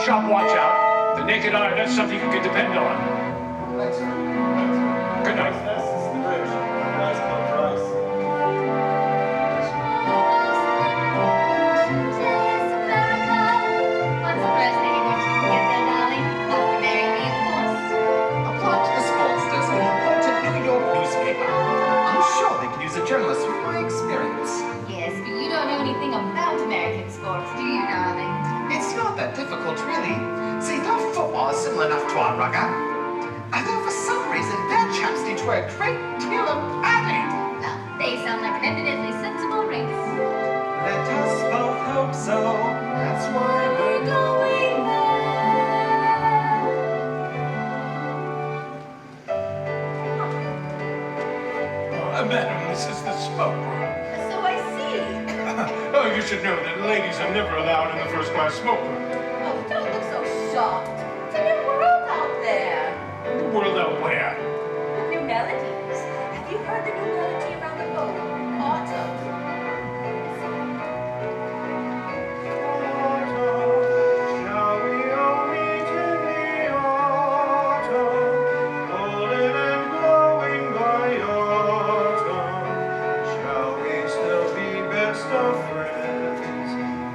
Sharp watch out. The naked eye, that's something you can depend on. Thanks, sir. Good night. This is the bridge. Nice pump price. What's the first thing you want you to get there, darling? Have to marry me, of course. A plot to the Sportsters, an important New York newspaper. I'm sure they could use a journalist with my experience. Yes, but you don't know anything about American sports, do you, darling? It's not that difficult, really. See, their football is similar enough to our rugger. Although for some reason, their chaps need to wear a great deal of padding. Well, they sound like an evidently sensible race. Let us both hope so. That's why We're going Madam, this is the smoke room. So I see. Oh, you should know that ladies are never allowed in the first-class smoke room. Oh, don't look so shocked. It's a new world out there. The world out where? With new melodies. Have you heard the new melody around the boat? Autumn. Shall we all meet in the autumn, golden and glowing by autumn? Shall we still be best of friends,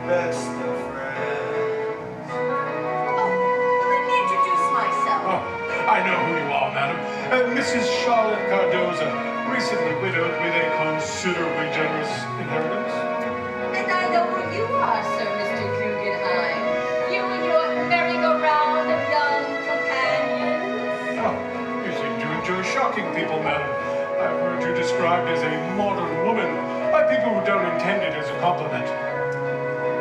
best of friends? Oh, let me introduce myself. Oh, I know who you are, madam. Mrs. Charlotte Cardoza, recently widowed with a considerably generous inheritance. And I know who you are, Sir Mr. Guggenheim. You and your merry-go-round of young companions. Oh, you seem to enjoy shocking people, madam. I've heard you described as a modern woman by people who don't intend it as a compliment.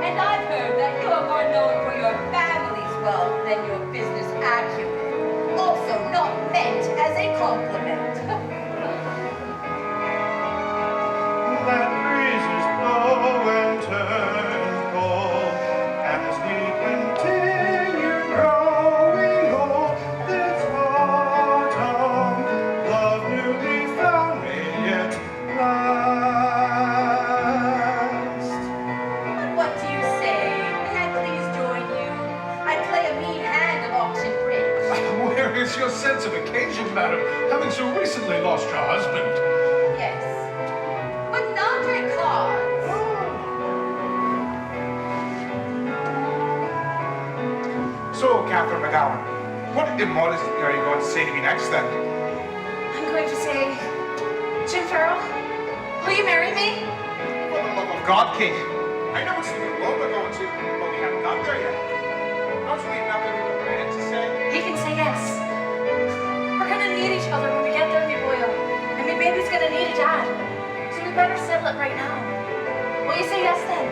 And I've heard that you are more known for your family's wealth than your business acumen. Also not meant as a compliment. Let breezes blow and turn cold as we continue growing old. This autumn, love newly found may yet last. But what do you say? May I please join you? I play a mean hand of auction bridge. Where is your sense of occasion, madam, having so recently lost your husband? Yes. But not at cards. So, Catherine McGowan, what immodesty are you going to say to me next, then? I'm going to say, Jim Farrell, will you marry me? For the love of God, Kate. I know it's the new world we're going to, but we haven't got there yet. Don't you leave nothing for the minute to say? He can say yes. We're gonna need each other when we get there, me boyo. And me baby's gonna need a dad. So we better settle it right now. Will you say yes then?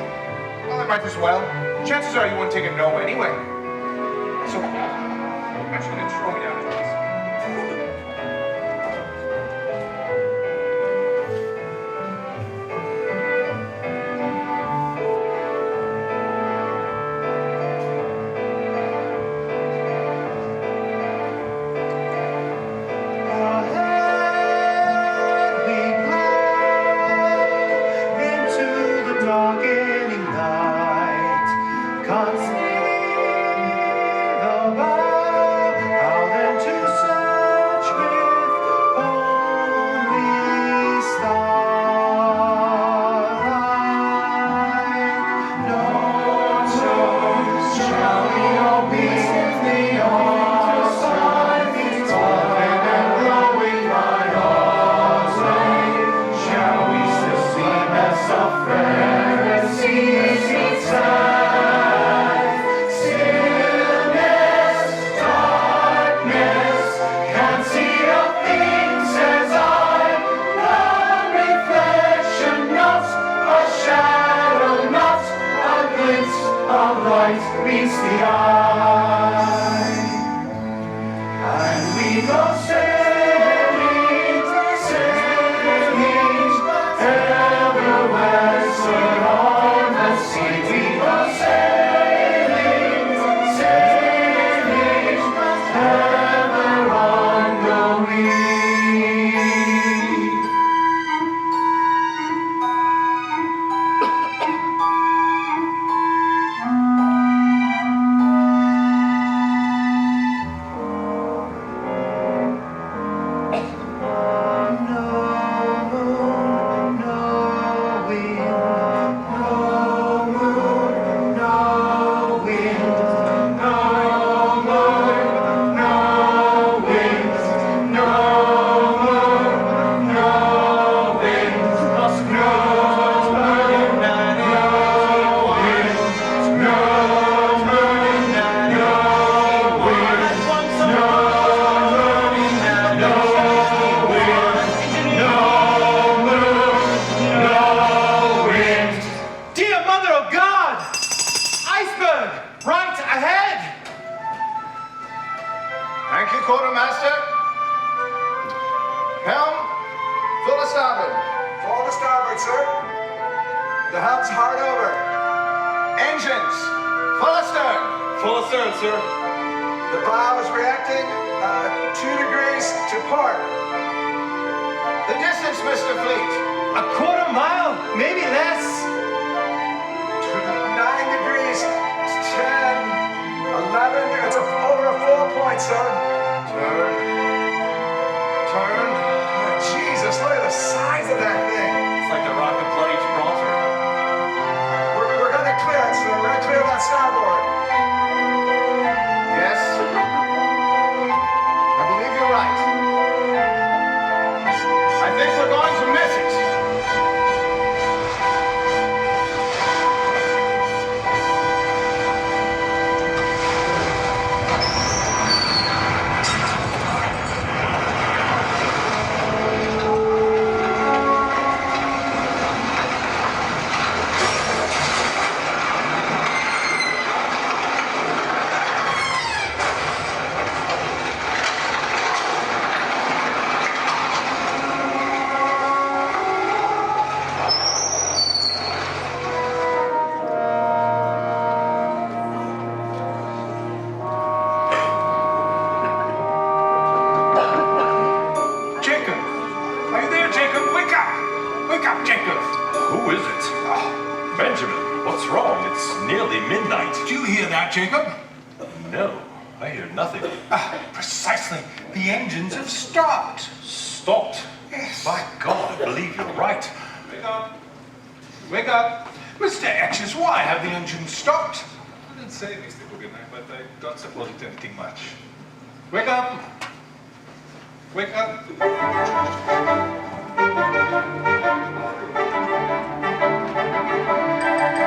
Well, I might as well. Chances are you wouldn't take a no anyway. So, actually, let's throw me down at this. Ahead we plow into the darkening night. Can't see the bow. How then to search with only starlight? No, shall we all meet in the other side? Golden and glowing. just meets the eye. And we go sailing, sailing, ever westward on the sea. We go sailing, sailing, ever on the wing. Quartermaster. Helm, full to starboard. Full to starboard, sir. The helm's hard over. Engines, full astern. Full astern, sir. The bow is reacting 2 degrees to port. The distance, Mr. Fleet. A quarter mile, maybe less. 9 degrees, 10, 11. It's over a 4 point, sir. Turn. Jesus, look at the size of that thing. It's like the rock of bloody Gibraltar. We're gonna clear it, sir. We're gonna clear that starboard. Yes. I believe you're right. I think we're going to miss it. Jacob? No, I hear nothing. Precisely. The engines have stopped. Stopped? Yes. By God, I believe you're right. Wake up. Wake up. Mr. Etches, why have the engines stopped? I didn't say, Mr. Guggenheim, but I don't suppose it's anything much. Wake up. Wake up.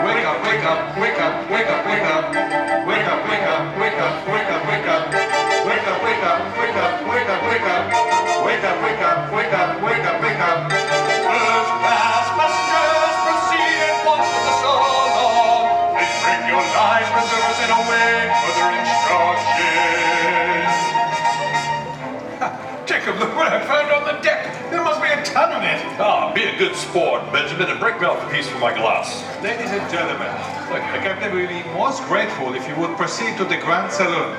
Wake up, wake up, wake up, wake up, wake up. Wake up, wake up, wake up, wake up, wake up. Wake up, wake up, wake up, wake up, wake up. Wake up, wake up, wake up, wake up, wake up. First class passengers, proceed at once with the solo. And bring your life preservers and await further instructions. Jacob, look what I found on the deck. There must be a ton of it. Ah, be a good sport, Benjamin, and break me off a piece from my glass. Ladies and gentlemen, the captain will be most grateful if you would proceed to the Grand Saloon.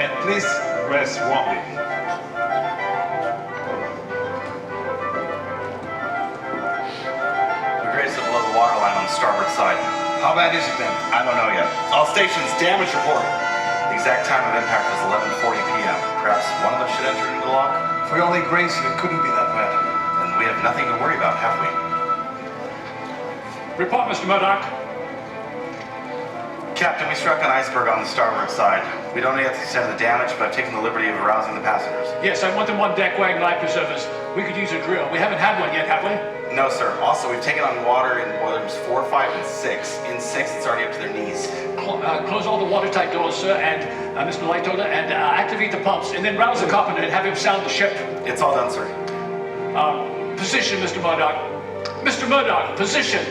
And please rest warmly. We're graced below the waterline on the starboard side. How bad is it then? I don't know yet. All stations, damage report. The exact time of impact was 11:40 p.m. Perhaps one of us should enter into the log? If we only grazed it, it couldn't be that bad. Then we have nothing to worry about, have we? Report, Mr. Murdoch. Captain, we struck an iceberg on the starboard side. We don't know yet the extent of the damage, but I've taken the liberty of arousing the passengers. Yes, I want them on deck wearing life preservers. We could use a drill. We haven't had one yet, have we? No, sir. Also, we've taken on water in boilers 4, 5, and 6. In 6, it's already up to their knees. Close all the watertight doors, sir, and Mr. Lightoller, and activate the pumps, and then rouse the carpenter and have him sound the ship. It's all done, sir. Position, Mr. Murdoch. Mr. Murdoch, position.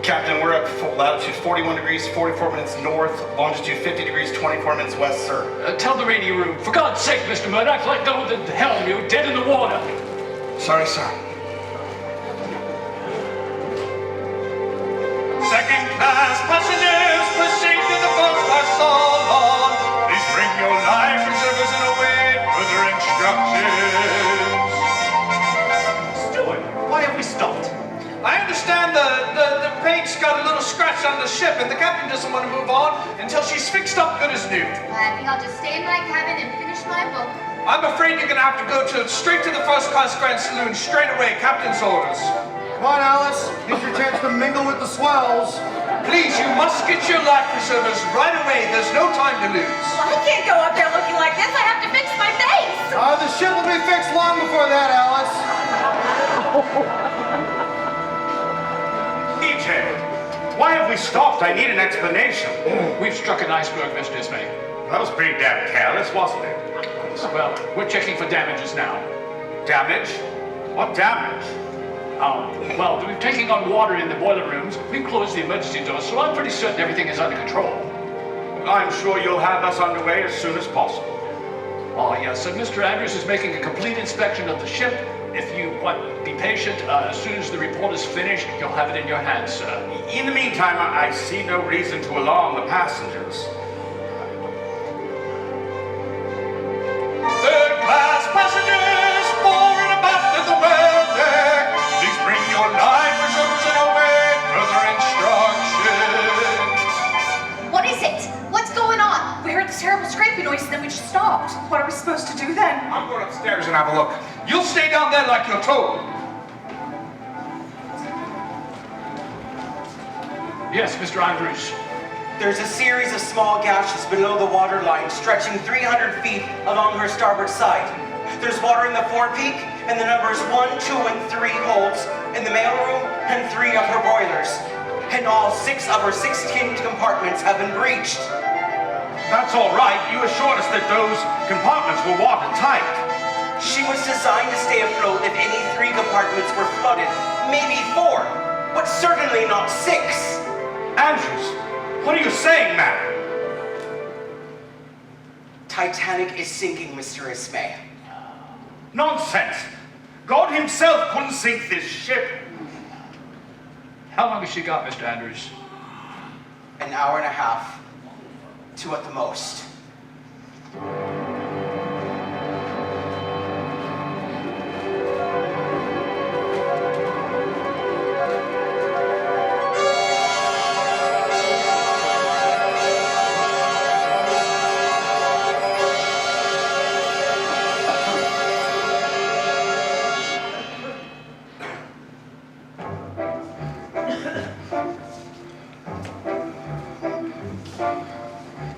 Captain, we're at latitude 41 degrees, 44 minutes north, longitude 50 degrees, 24 minutes west, sir. Tell the radio room, for God's sake, Mr. Murdoch, let go of the helm. You're dead in the water. Sorry, sir. Second class passengers, proceed to the first class salon. Please bring your life preservers and await further instructions. Steward, why have we stopped? I understand the paint's got a little scratch on the ship and the captain doesn't want to move on until she's fixed up good as new. I think I'll just stay in my cabin and finish my book. I'm afraid you're going to have to go straight to the first class Grand Saloon straight away, captain's orders. Come on, Alice. Here's your chance to mingle with the swells. Please, you must get your life preservers right away. There's no time to lose. Well, I can't go up there looking like this. I have to fix my face. The ship will be fixed long before that, Alice. EJ, why have we stopped? I need an explanation. We've struck an iceberg, Mr. Ismay. That was pretty damn careless, wasn't it? Well, we're checking for damages now. Damage? What damage? Well, we're taking on water in the boiler rooms. We've closed the emergency doors, so I'm pretty certain everything is under control. I'm sure you'll have us underway as soon as possible. Oh, yes, so Mr. Andrews is making a complete inspection of the ship. If you want, be patient. As soon as the report is finished, you'll have it in your hands, sir. In the meantime, I see no reason to alarm the passengers. Third class passengers, fore and abaft at the well deck. Please bring your life preservers and await further instructions. What is it? What's going on? We heard this terrible scraping noise and then we just stopped. What are we supposed to do then? I'm going upstairs and have a look. You'll stay down there like you're told. Yes, Mr. Andrews. There's a series of small gashes below the waterline stretching 300 feet along her starboard side. There's water in the forepeak, and the numbers 1, 2, and 3 holds in the mailroom and 3 of her boilers. And all 6 of her 16 compartments have been breached. That's all right. You assured us that those compartments were watertight. She was designed to stay afloat if any 3 compartments were flooded. Maybe 4, but certainly not 6. Andrews, what are you saying, man? Titanic is sinking, Mr. Ismay. Nonsense. God himself couldn't sink this ship. How long has she got, Mr. Andrews? An hour and a half, 2 at the most.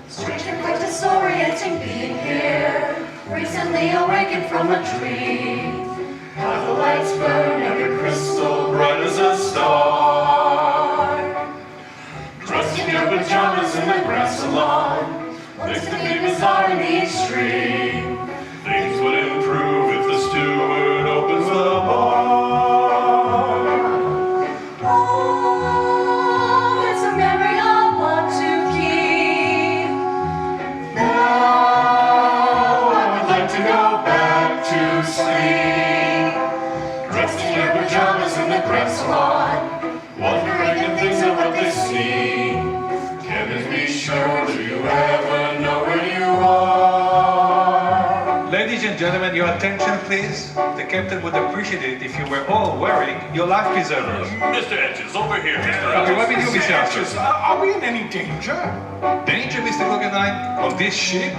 Strange and quite disorienting being here. Recently awakened from a dream. How the lights burn, every crystal bright as a star. Dressed in your pajamas in the grand salon. Looks to be bizarre in the extreme. Things would improve if the steward opens the bar. Oh, it's a memory I want to keep. Now I would like to go back to sleep. Dressed in your pajamas in the grand salon. Wondering if things are what they seem. Can it be sure? Do you ever know where you are? Ladies and gentlemen, your attention please. The captain would appreciate it if you were all wearing your life preservers. Mr. Edges, over here, Mr. Okay, what we do, Mr. Astor? Are we in any danger? Danger, Mr. Guggenheim, on this ship?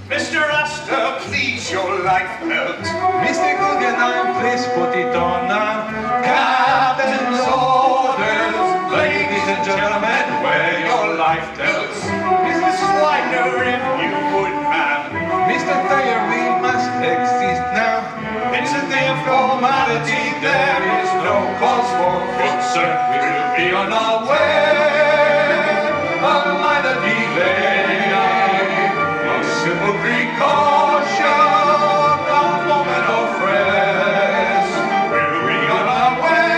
Mr. Astor, please, your life belt. Mr. Guggenheim, please put it on now. Captain's orders. Ladies and gentlemen, wear your life belts. Mrs. Widener, if you would, ma'am. Mr. Thayer, we must exist now. It's a day of formality, there is no cause for concern. We will be on our way. A minor delay, A simple precaution, a moment of rest. We'll be on our way.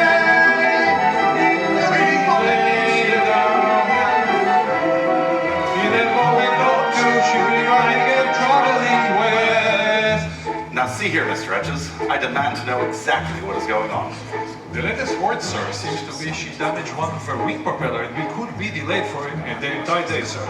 riding and traveling west. Now see here, Mr. Etches, I demand to know exactly what is going on. The latest word, sir, seems to be she damaged one of her wing propeller and we could be delayed for the entire day, sir.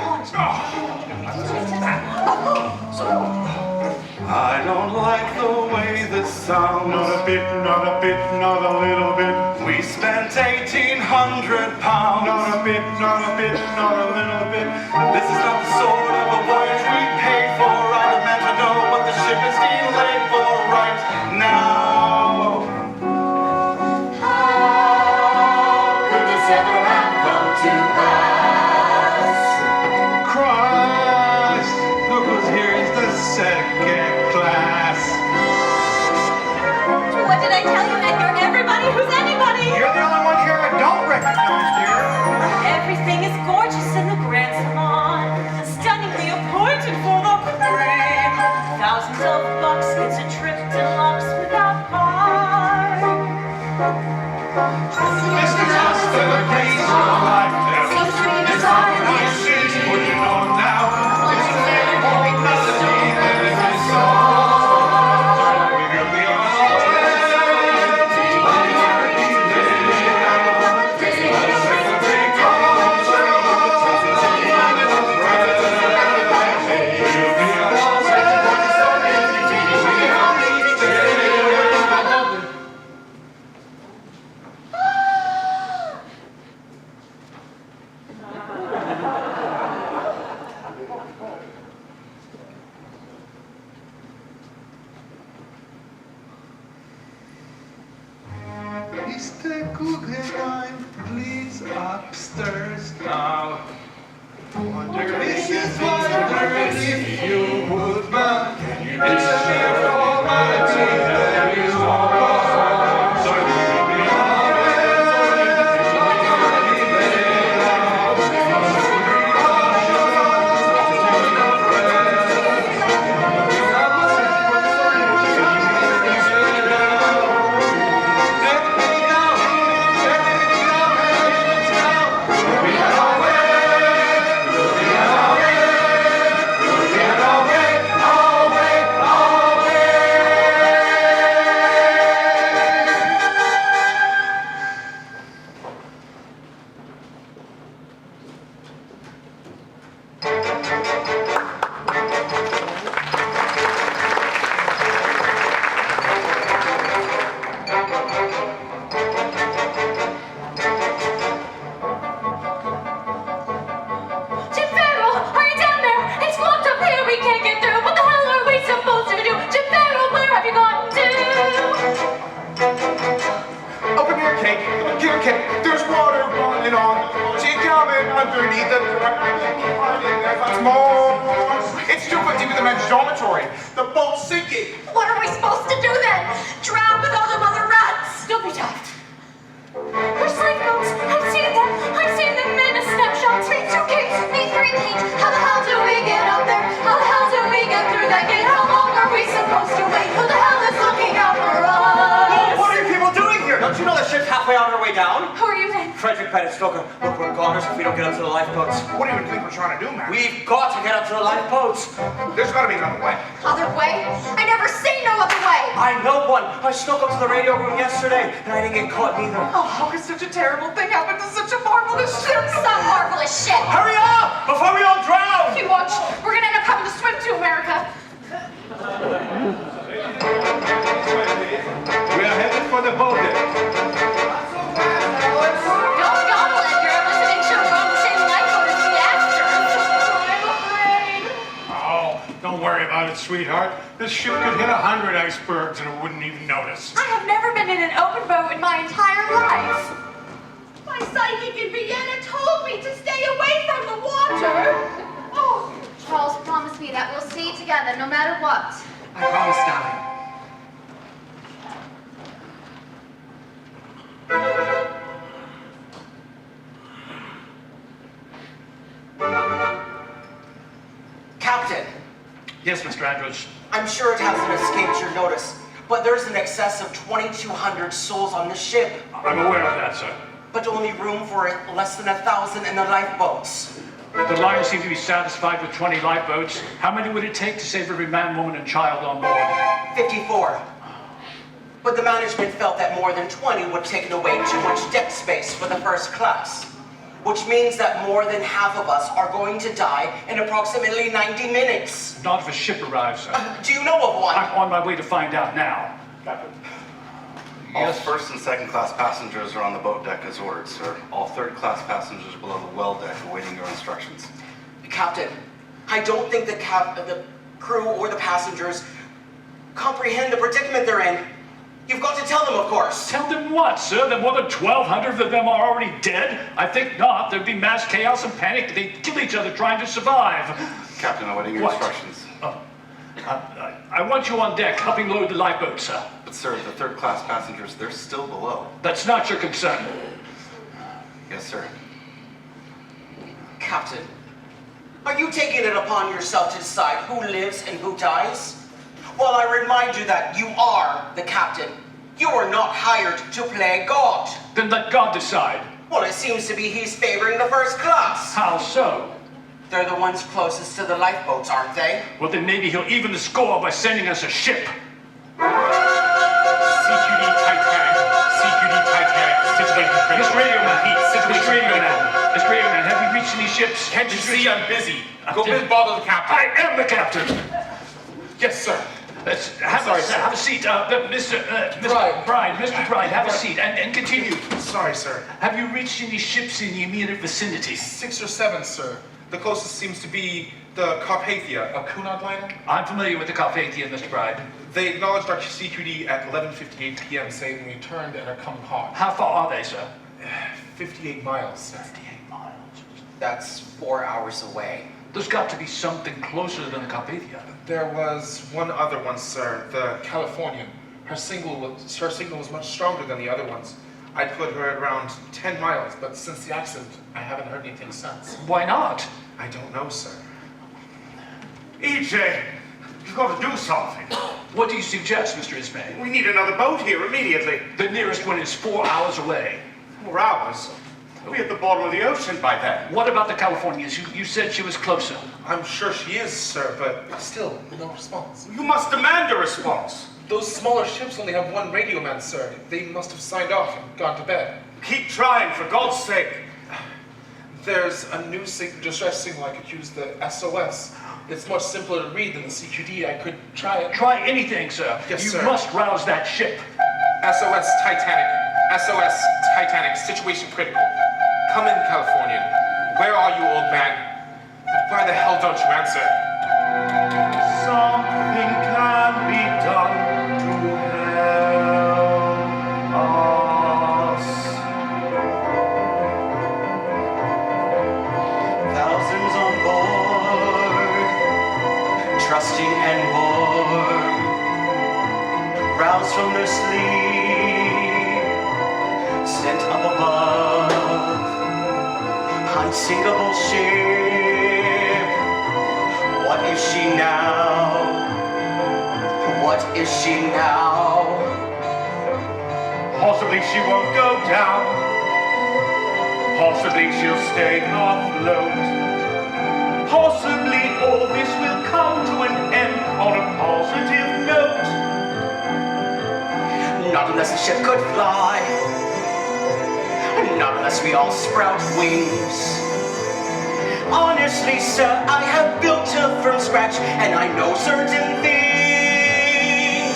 I don't like the way this sounds. Not a bit, not a bit, not a little bit. We spent £1,800. Not a bit, not a bit, not a little bit. This is not the sort of a voyage we paid for. I demand to know what the ship is delayed for right now. How could this ever have come to pass? Christ, look who's here is the second class. What did I tell you, Edgar? Everybody who's anybody! You're the only one here I don't recognize, dear. Everything is gorgeous in the Grand Salon, stunningly appointed for the queen. Thousands of bucks gets a trip to locks without bar. Mr. Master, the case of a lifetime. It's not what she's putting on now. It's a very old melody that every song. We will be on our way. Mr. Guggenheim, please upstairs now. Mrs. Wonder, if you would bow, it's a mere formality that is all wrong. So we'll be on our There's water running on. She coming underneath the more. It's 250 with the men's dormitory. The boat's sinking. What are we supposed to do then? Drown with all the mother rats? Don't be daft. There's lifeboats. I've seen them. I've seen them in a snapshot. Me two gates, me three feet. How the hell do we get up there? How the hell do we get through that gate? How long are we supposed to wait? Who the hell is looking out for us? What are you people doing here? Don't you know the ship's halfway on her way down? Who are you then? Frederick Pettit Stoker. Look, we're goners if we don't get up to the lifeboats. What do you think we're trying to do, man? We've got to get up to the lifeboats. There's got to be another way. Other way? I never see no other way. I know one. I snuck up to the radio room yesterday, and I didn't get caught neither. Oh, how could such a terrible thing happen to such a marvelous ship? Some marvelous ship. Hurry up! Before we all drown! You watch. We're gonna end up having to swim to America. We are headed for the boat deck. Don't gobble, Edgar. I'm listening to we're on the same lifeboat as the actors. I'm afraid. Oh, don't worry about it, sweetheart. This ship could hit 100 icebergs and it wouldn't even notice. I have never been in an open boat in my entire life. My psychic in Vienna told me to stay away from the water. Oh, Charles, promise me that we'll stay together no matter what. I promise, darling. Captain, Yes, Mr. Andrews. I'm sure it hasn't escaped your notice, but there's an excess of 2,200 souls on this ship, I'm aware of that, sir. but only room for less than 1,000 in the lifeboats. The liners seem to be satisfied with 20 lifeboats. How many would it take to save every man, woman, and child on board? 54. But the management felt that more than 20 would take away too much deck space for the first class, which means that more than half of us are going to die in approximately 90 minutes. Not if a ship arrives, sir. Do you know of one? I'm on my way to find out now. All first and second class passengers are on the boat deck as ordered, sir. All third class passengers below the well deck awaiting your instructions. Captain, I don't think the crew or the passengers comprehend the predicament they're in. You've got to tell them, of course. Tell them what, sir? That more than 1,200 of them are already dead? I think not. There'd be mass chaos and panic. They'd kill each other trying to survive. Captain, awaiting your instructions. Oh. I want you on deck, helping load the lifeboat, sir. But sir, the third class passengers, they're still below. That's not your concern. Yes, sir. Captain, are you taking it upon yourself to decide who lives and who dies? Well, I remind you that you are the captain. You are not hired to play God. Then let God decide. Well, it seems to be he's favoring the first class. How so? They're the ones closest to the lifeboats, aren't they? Well, then maybe he'll even the score by sending us a ship. CQD Titanic. CQD Titanic. Situation critical. Mr. Radio Man. Situation critical. Mr. Radio Man, have you reached any ships? Can't you see I'm busy? Go bother the captain. I am the captain. Yes, sir. Have a seat. Mr. Bride, have a seat and continue. Sorry, sir. Have you reached any ships in the immediate vicinity? 6 or 7, sir. The closest seems to be the Carpathia, a Cunard liner. I'm familiar with the Carpathia, Mr. Bride. They acknowledged our CQD at 11:58 p.m., saying we turned and are coming hot. How far are they, sir? 58 miles, sir. 58 miles. That's 4 hours away. There's got to be something closer than the Carpathia. There was one other one, sir, the Californian. Her signal was much stronger than the other ones. I'd put her at around 10 miles, but since the accident, I haven't heard anything since. Why not? I don't know, sir. EJ, you've got to do something. What do you suggest, Mr. Ismay? We need another boat here immediately. The nearest one is 4 hours away. 4 hours? We'll be at the bottom of the ocean by then. What about the Californians? You said she was closer. I'm sure she is, sir, but still, no response. You must demand a response. Those smaller ships only have one radio man, sir. They must have signed off and gone to bed. Keep trying, for God's sake. There's a new distress signal I could use, the SOS. It's much simpler to read than the CQD. I could try it. Try anything, sir. Yes, you sir. must rouse that ship. SOS Titanic. SOS Titanic. Situation critical. Come in, Californian. Where are you, old man? Why the hell don't you answer? Something can be done to help us. Thousands on board, trusting and warm, roused from their sleep, sent up above, unsinkable ship. What is she now? What is she now? Possibly she won't go down. Possibly she'll stay afloat. Possibly all this will come to an end on a positive note. Not unless the ship could fly. Not unless we all sprout wings. Honestly, sir, I have built her from scratch, and I know certain things.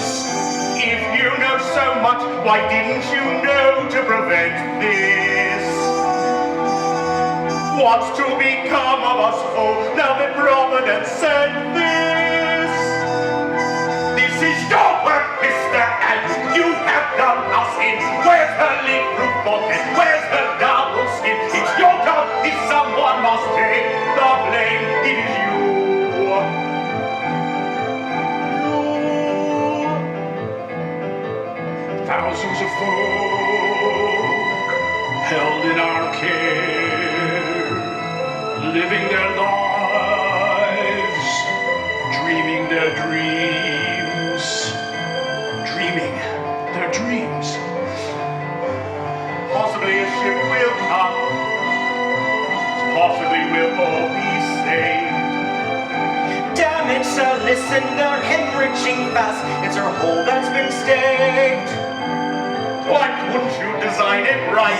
If you know so much, why didn't you know to prevent this? What's to become of us all now that Providence said this? This is your work, mister, and you have done us in. Where's her leak-proof bulkhead? Where's her double skin? It's your job if someone must take the blame. It is you. Thousands of folk held in our care, living their lives, dreaming their dreams, dreaming their dreams. Possibly a ship will come. Possibly we'll all be it's a listen, they're hemorrhaging fast. It's her hole that's been staked. Why couldn't you design it right?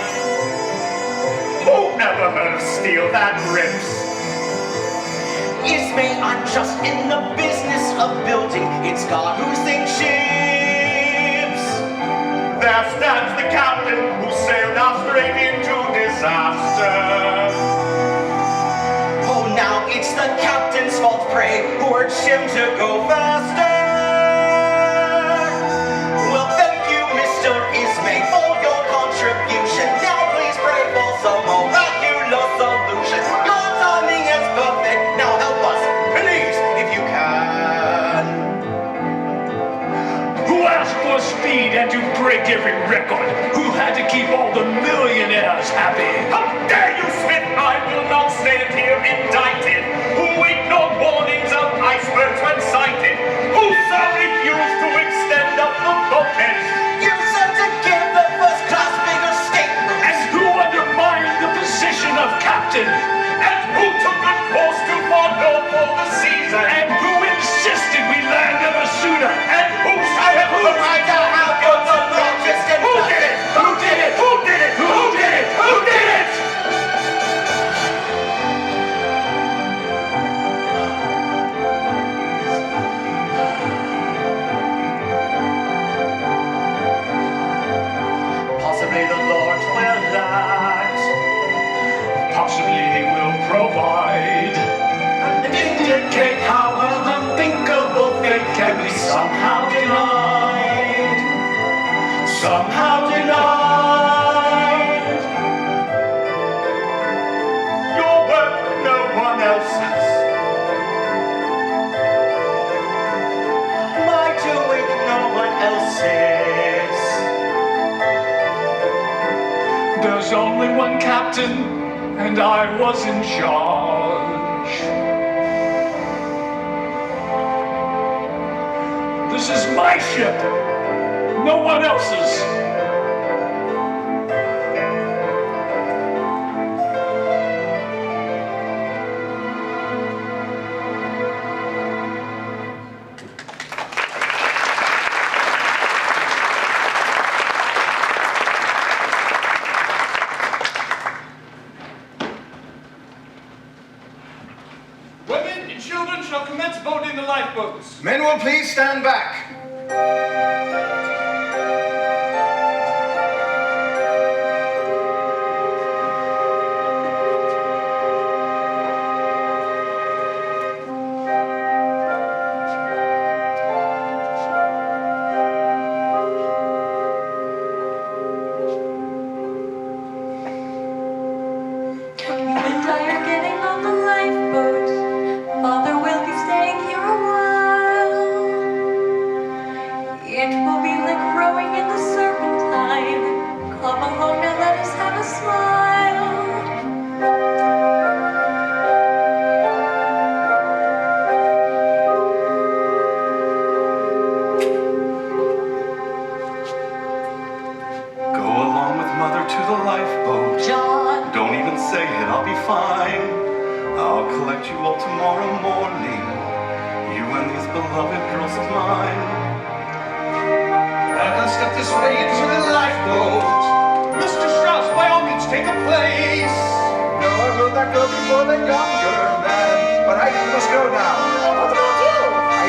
Who never heard of steel that rips? Ismay, I'm just in the business of building. It's God who sinks ships. There stands the captain who sailed us straight into disaster. Oh, now it's the captain's fault, pray, who urged him to go faster. Well, thank you, Mr. Ismay, for your contribution. Now please pray for some miraculous solution. Your timing is perfect. Now help us, please, if you can. Who asked for speed and to break every record? Who had to keep all the millionaires happy? How dare you, Smith? I will not stand here indicted. Who ignored warnings of icebergs when sighted? Who so refused to extend up the bulkhead? You said to give the first class bigger stateroom. And who undermined the position of captain? And who took a course too far north for the season? And who insisted we land ever sooner? And who said who I don't have your largest and Who did it? Who did it? Who did it? Who did it? Who did it? Possibly the Lord will act. Possibly he will provide And indicate how an unthinkable fate can be somehow denied. Somehow denied. Your work, no one else's. My doing, no one else's. there's only one captain, and I was in charge. This is my ship, no one else's. Women and children shall commence boarding the lifeboats. Men will please stand back. You and I are getting on the lifeboat. Father will be staying here a while. It will be like rowing in the serpentine. Come along and let us have a smile. Go along with Mother to the lifeboat. John. Don't even say it, I'll be fine. I'll collect you all tomorrow morning. You and these beloved girls of mine. Let us step this way into the lifeboat. Mr. Strauss, by all means, take a place. No, I will not go before the younger man. But I must go now. What about you?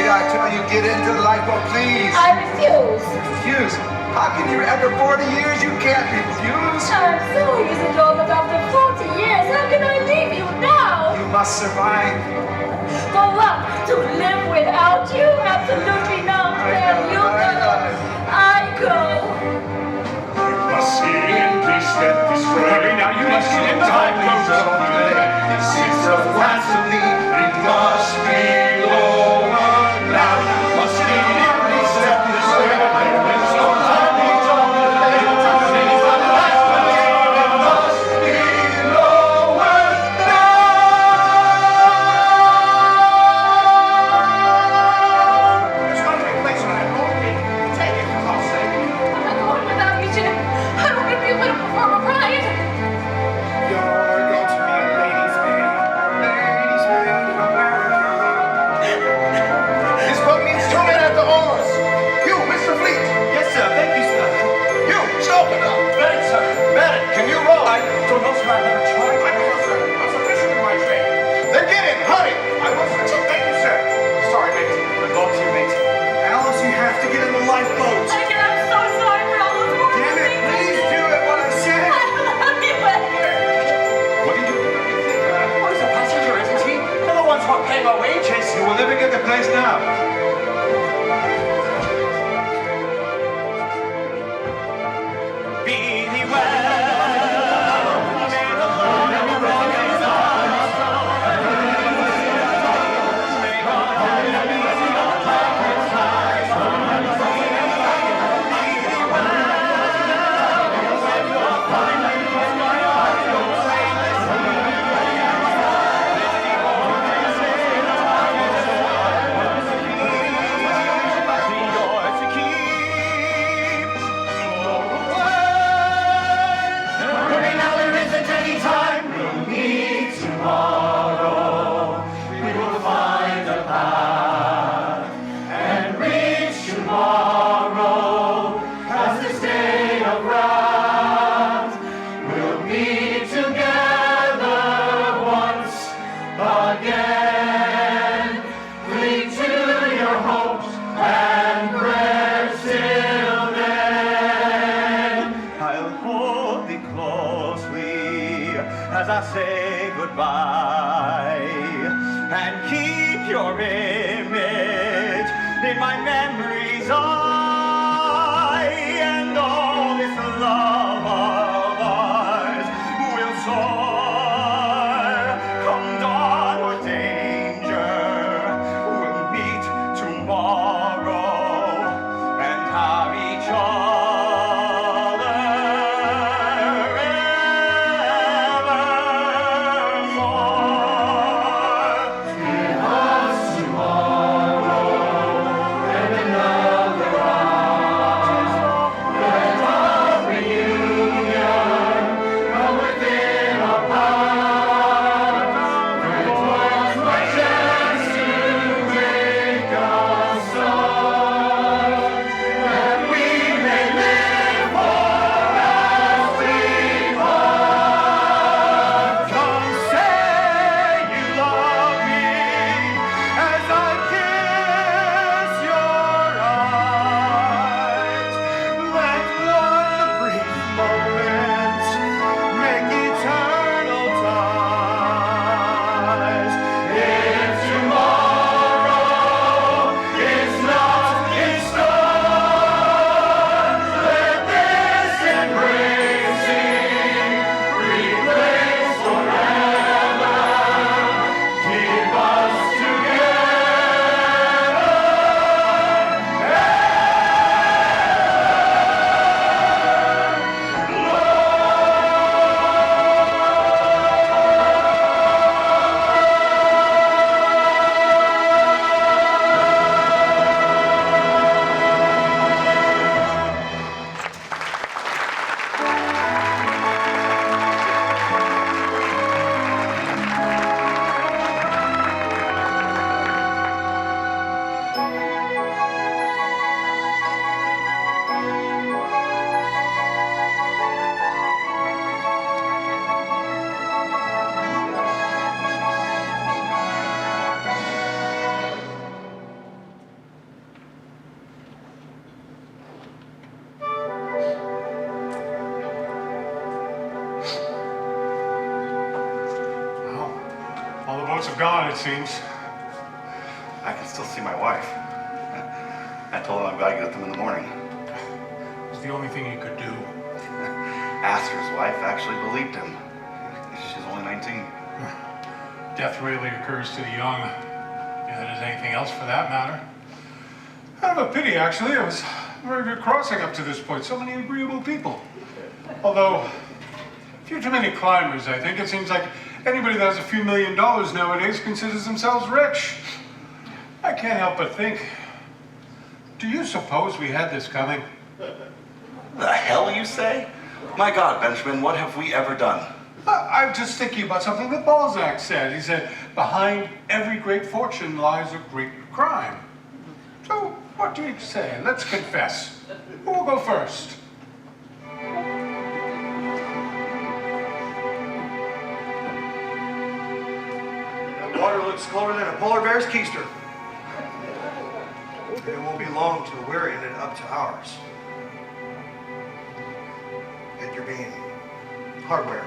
I tell you, get into the lifeboat, please. I refuse. Refuse? How can you, after 40 years, you can't refuse? I'm so Isidore, but after 40 years, how can I leave you now? You must survive. For what? To live without you? Absolutely not. There you go. I go. Must see in peace that this Hurry now, you must get in the lifeboat. This is a fantasy, it must be over now. Must be in peace that this way, there is no time to delay. It must be lowered down. There's going to be a place on that boat. Take it, for God's sake. I'm not going without you, Jim. I don't want to be able to perform a ride. You're going to be a ladies' maid. Ladies' maid of America. wages. You will never get the place now. Be thee well, may the Lord of the Royals may God have mercy on Tiger's eyes. Be thee well, when your final is my heart goes weightless. Be yours to keep. Hurry now, there isn't any time. We'll meet tomorrow. We will find a path and reach tomorrow. As this day of wrath, we'll meet together once again. Cling to your hopes and prayers till then. I'll hold thee closely as I say goodbye, and keep your image in my memory's eye, and all this love of ours will soar. Come dawn or danger, we'll meet tomorrow and have each other evermore. Give us tomorrow and another hour. Let our reunion come within our power. It was my chance to make us start, that we may live for as we part. Come say you love me as I kiss your eyes. Let one brief moment make eternal ties. If tomorrow is not in store, let this embracing replace forever. Keep us All the boats have gone, it seems. I can still see my wife. I told him I'd go get them in the morning. It was the only thing he could do. Astor's wife actually believed him. She's only 19. Death rarely occurs to the young. If it is anything else for that matter. Kind of a pity, actually. It was a very good crossing up to this point. So many agreeable people. Although, a few too many climbers, I think. It seems like anybody that has a few $1 million nowadays considers themselves rich. I can't help but think, do you suppose we had this coming? The hell you say? My God, Benjamin, what have we ever done? I'm just thinking about something that Balzac said. He said, behind every great fortune lies a great crime. So, what do you say? Let's confess. Who will go first? That water looks colder than a polar bear's keister. It won't be long till we're in it up to ours. Get your bean. Hardware.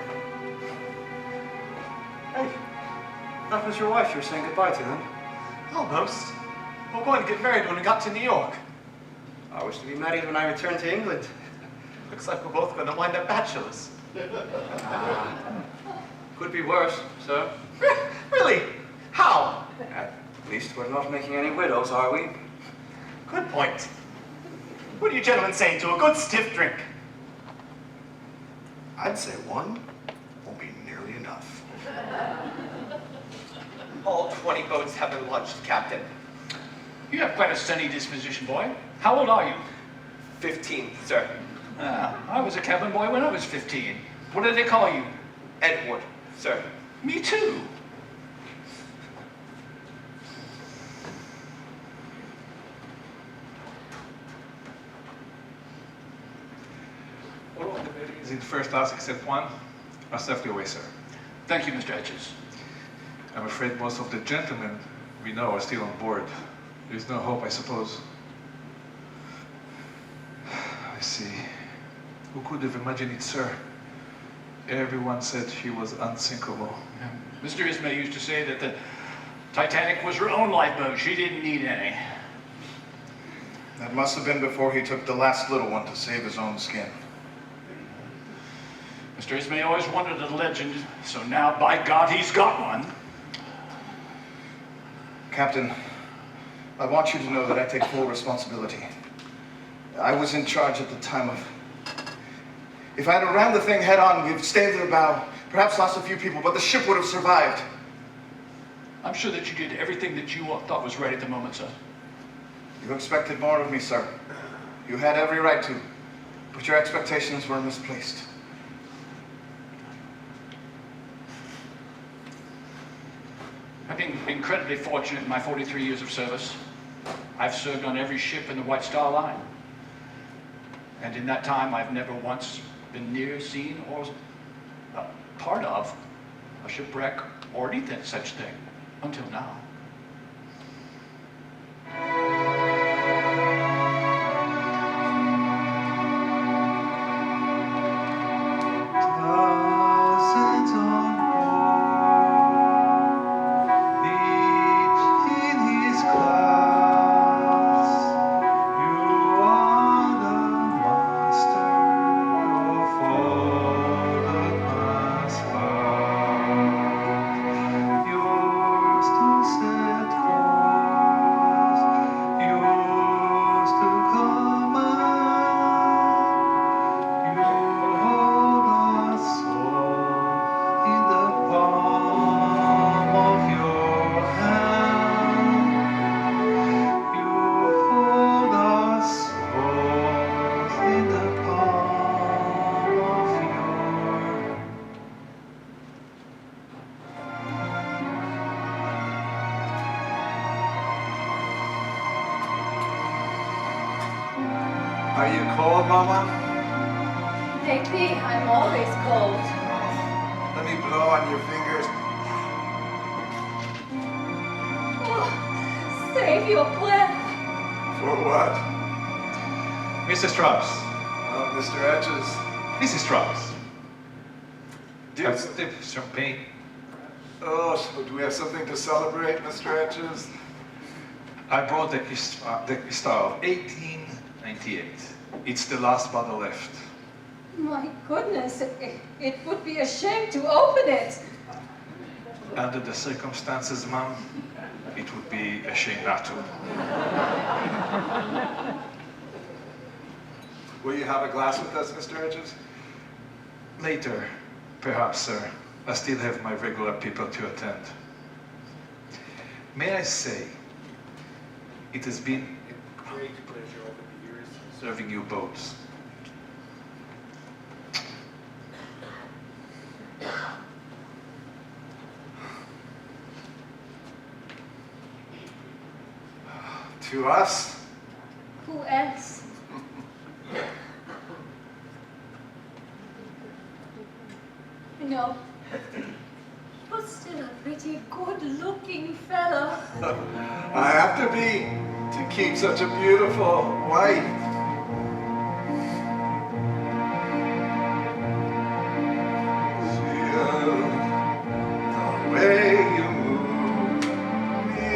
Hey, that was your wife you were saying goodbye to, then? Almost. We're going to get married when we got to New York. I wish to be married when I return to England. Looks like we're both going to wind up bachelors. Could be worse, sir. Really? How? At least we're not making any widows, are we? Good point. What do you gentlemen say to a good stiff drink? I'd say one won't be nearly enough. All 20 boats have been launched, Captain. You have quite a sunny disposition, boy. How old are you? 15, sir. I was a cabin boy when I was 15. What did they call you? Edward, sir. Me too. All of the berries in first class except one are safely away, sir. Thank you, Mr. Etches. I'm afraid most of the gentlemen we know are still on board. There's no hope, I suppose. I see. Who could have imagined it, sir? Everyone said she was unsinkable. Mr. Ismay used to say that the Titanic was her own lifeboat. She didn't need any. That must have been before he took the last little one to save his own skin. Mr. Ismay always wanted a legend, so now, by God, he's got one. Captain, I want you to know that I take full responsibility. I was in charge at the time of... If I had rammed the thing head on, we'd stayed in the bow, perhaps lost a few people, but the ship would have survived. I'm sure that you did everything that you thought was right at the moment, sir. You expected more of me, sir. You had every right to, but your expectations were misplaced. I've been incredibly fortunate in my 43 years of service. I've served on every ship in the White Star Line. And in that time, I've never once been near, seen, or part of a shipwreck or anything such thing until now. Are you cold, Mama? Maybe I'm always cold. Let me blow on your fingers. Oh, save your breath. For what? Mr. Strauss. Oh, Mr. Etches. Mrs. Strauss. Have the champagne. Oh, so do we have something to celebrate, Mr. Etches? I brought the Cristal of 1898. It's the last bottle left. My goodness, it would be a shame to open it. Under the circumstances, Mom, it would be a shame not to. Will you have a glass with us, Mr. Etches? Later, perhaps, sir. I still have my regular people to attend. May I say, it has been a great pleasure over the years serving you both. To us? Who else? No. But still a pretty good-looking fellow. I have to be to keep such a beautiful wife. The way you move me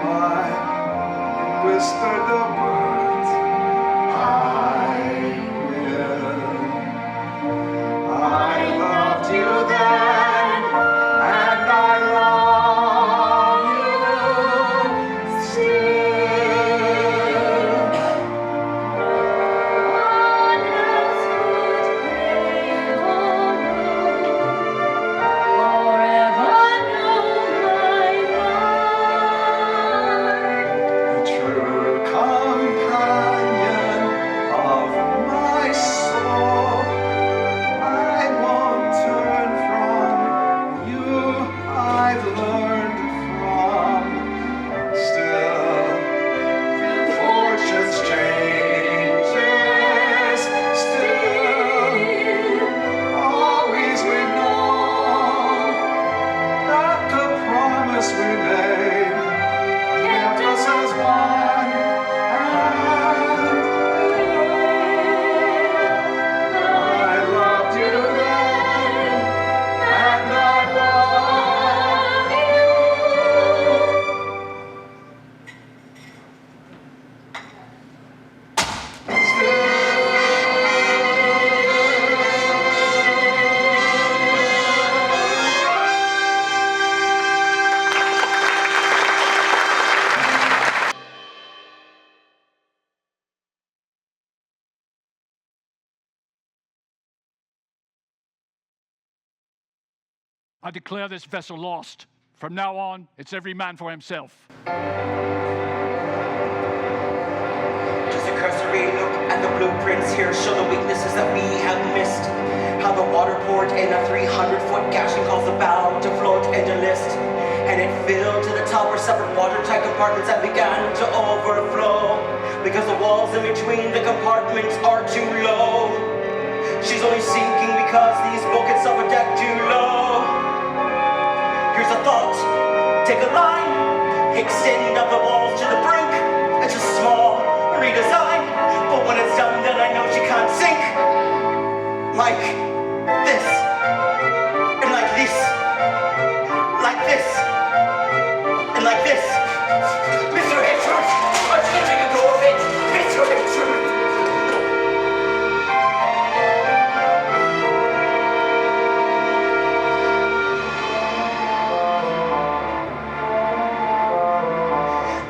mine. Whispered the words, I will. I loved you then, and I love you still. One else could pay forever know my The true companion of my soul. I won't turn from you. I've learned from still through fortune's changes. Still, always we've known that the promise we made kept us as one. I loved you then, and I love you. I declare this vessel lost. From now on, it's every man for himself. Just a cursory look at the blueprints here show the weaknesses that we have missed. How the water poured in a 300-foot gash and caused the bow to float and to list. And it filled to the top where separate watertight compartments and began to overflow. Because the walls in between the compartments are too low. She's only sinking because these bulkheads of a deck too low. Here's a thought, take a line, extend up the walls to the brink. It's a small redesign, but when it's done then I know she can't sink. Like this, and like this, like this, and like this. Mr. Hitchcock, I'm getting a go of it, Mr. Hitchcock.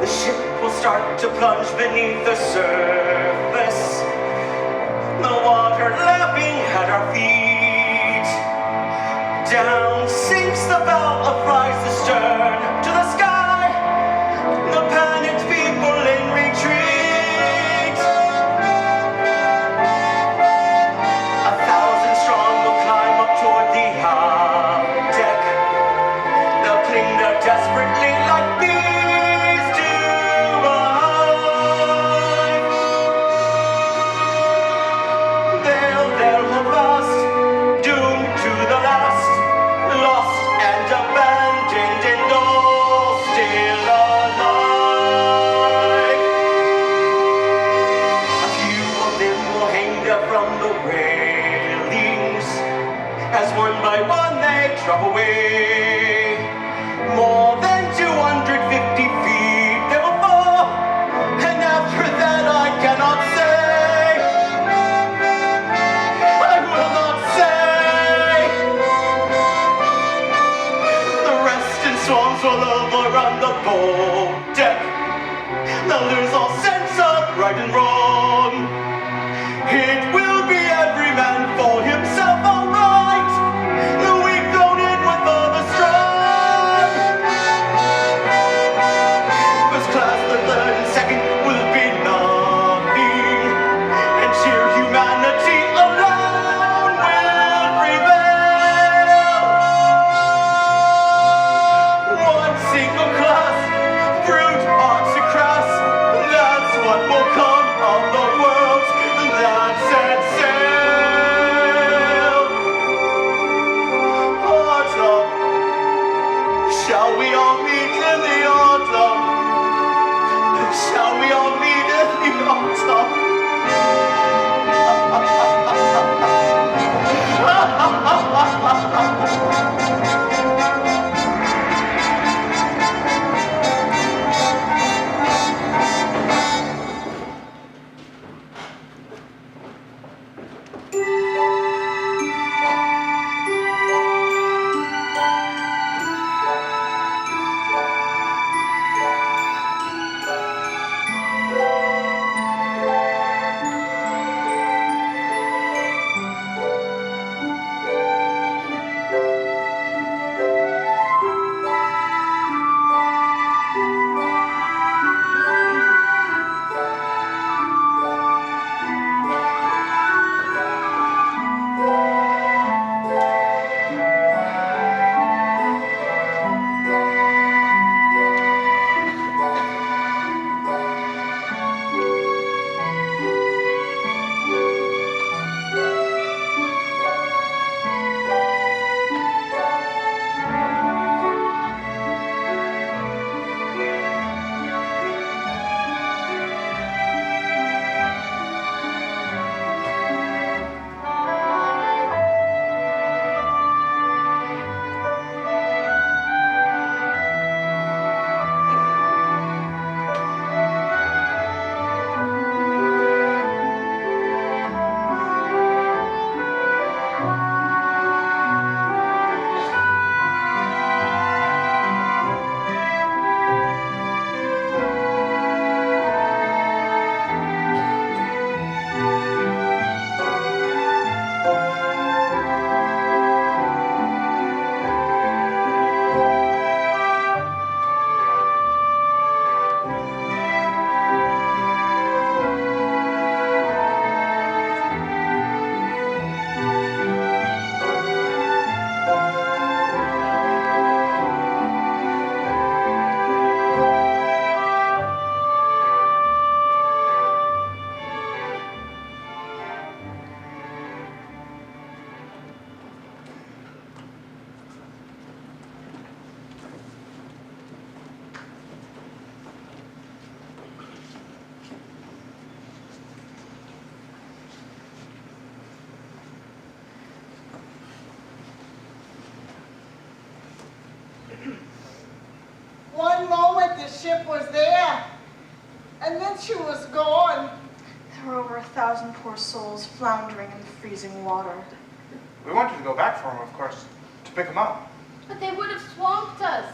The ship will start to plunge beneath the surface. The water lapping at our feet. Down sinks the bow, uprises the stern to the sky. The panicked people in retreat. 1,000 strong will climb up toward the deck. They'll cling there desperately like bees to a hive. They'll hold fast, doomed to the last, lost and abandoned and all still alive. A few of them will hang there from the railings, as one by one they drop away. More than 250 feet they will fall, and after that I cannot say. I will not say. The rest in swans will overrun the boat deck. They'll lose all sense of right and wrong. It will be every man for himself, all right. The weak thrown in with all the strong. First class, the third and second will be nothing, and sheer humanity alone will prevail. One single class, brute, arts and crass, that's what will come of the world that set sail. Autumn, shall we all meet in the autumn? Shall we all meet in the autumn? the ship was there, and then she was gone. There were over 1,000 poor souls floundering in the freezing water. We wanted to go back for him, of course, to pick him up. But they would have swamped us.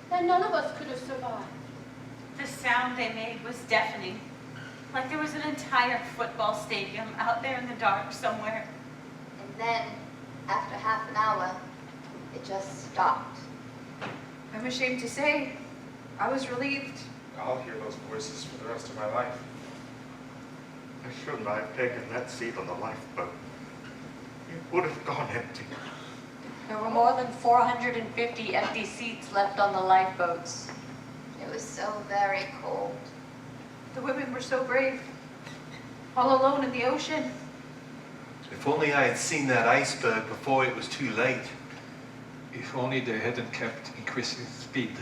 Then none of us could have survived. The sound they made was deafening. Like there was an entire football stadium out there in the dark somewhere. And then, after half an hour, it just stopped. I'm ashamed to say, I was relieved. I'll hear those voices for the rest of my life. I shouldn't have taken that seat on the lifeboat. It would have gone empty. There were more than 450 empty seats left on the lifeboats. It was so very cold. The women were so brave, all alone in the ocean. If only I had seen that iceberg before it was too late. If only they hadn't kept increasing speed.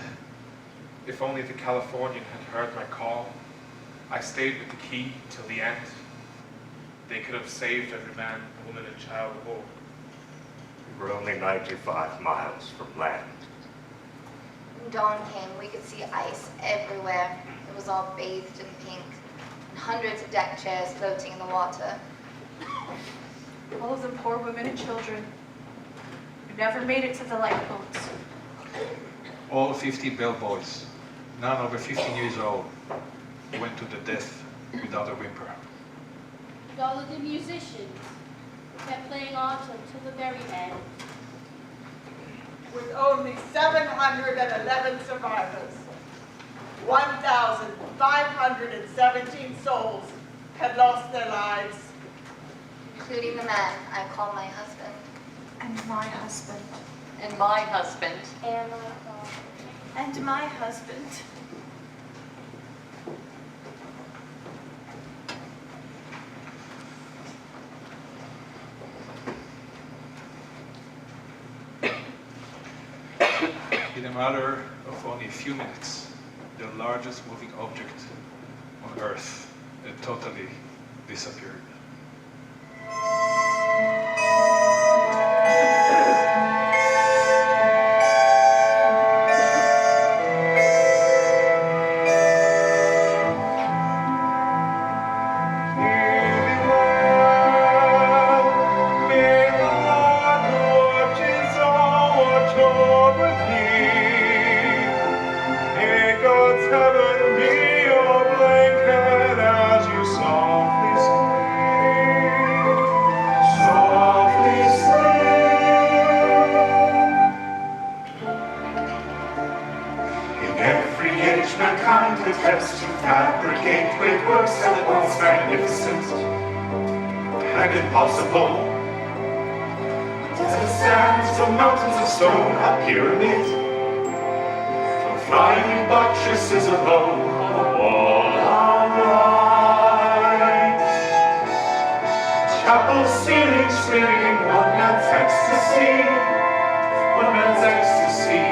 If only the Californian had heard my call. I stayed with the key till the end. They could have saved every man, woman, and child aboard. We were only 95 miles from land. When dawn came, we could see ice everywhere. It was all bathed in pink, and hundreds of deck chairs floating in the water. All of them poor women and children who never made it to the lifeboats. All 50 bellboys, none over 15 years old, went to the death without a whimper. And all of the musicians kept playing on until the very end. With only 711 survivors, 1,517 souls had lost their lives. Including the man I call my husband. And my husband. And my husband. And my father. And my husband. In a matter of only a few minutes, the largest moving object on Earth had totally disappeared. Attempts to fabricate great works at once magnificent and impossible. Desert sands from mountains of stone, a pyramid from flying buttresses above, a wall of light. Chapel ceilings screaming one man's ecstasy, one man's ecstasy.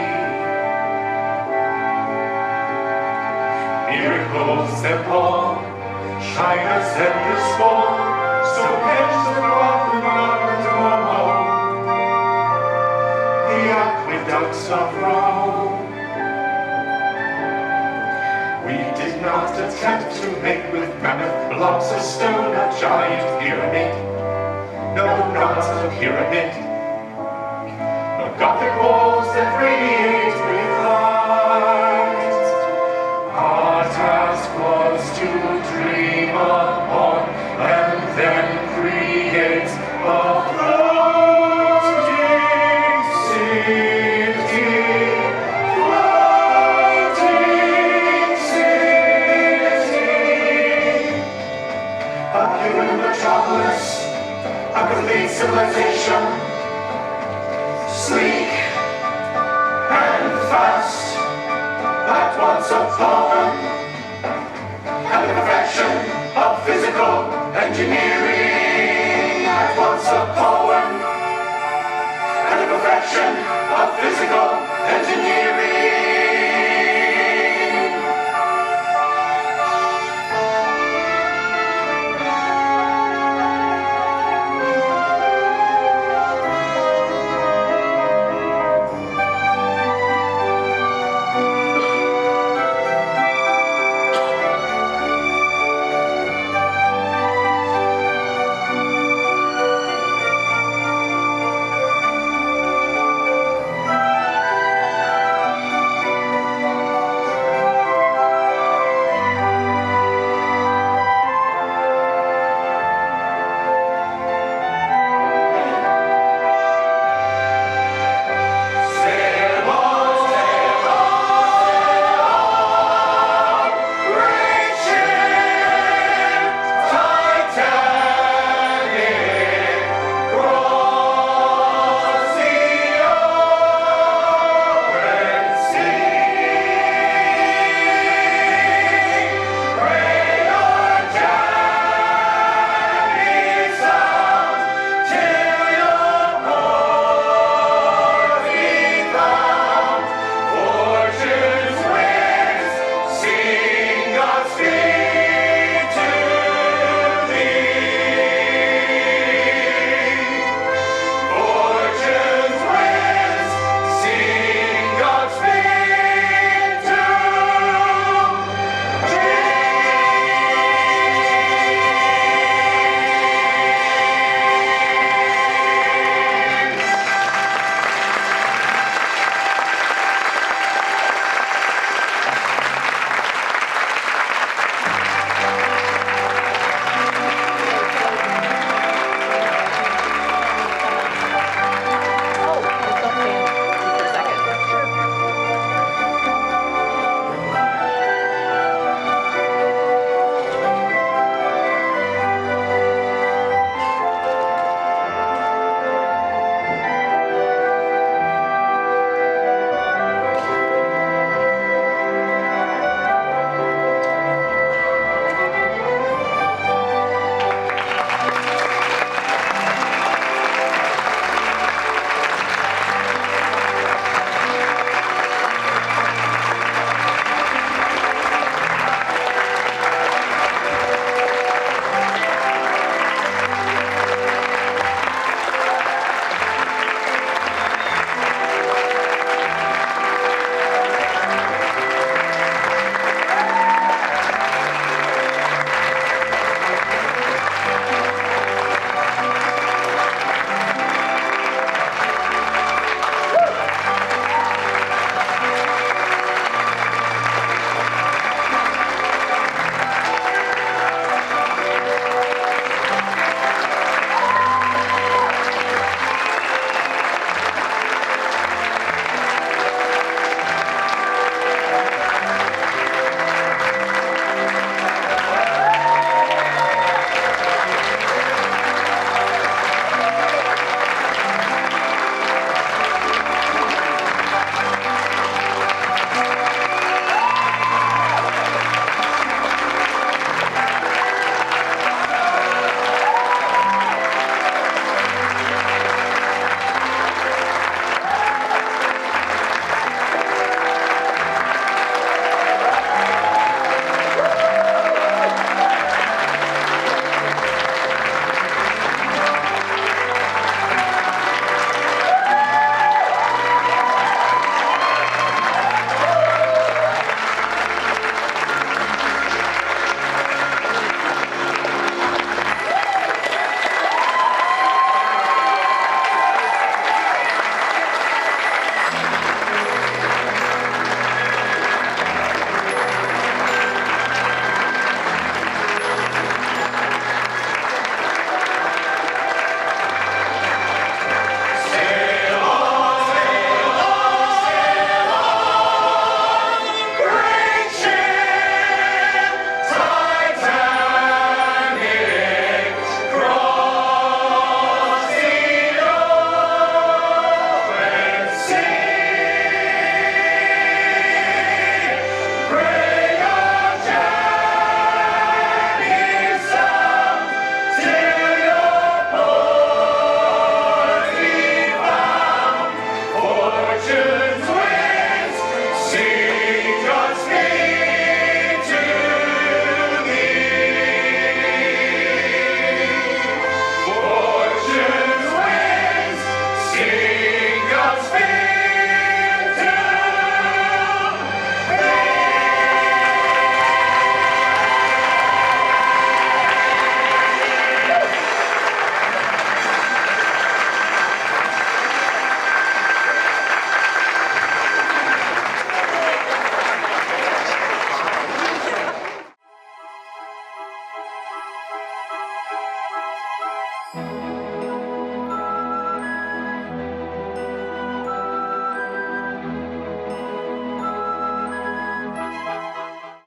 Miracles that fall, shine as endless fall, so hedge the rock from mountain to home. The aqueducts of Rome. We did not attempt to make with mammoth blocks of stone a giant pyramid. No, not a pyramid. No Gothic walls that radiate with light. Our task was to dream upon and then create a floating city. Floating city. A human metropolis, a complete civilization. Sleek and fast. At once a poem and the perfection of physical engineering. At once a poem and the perfection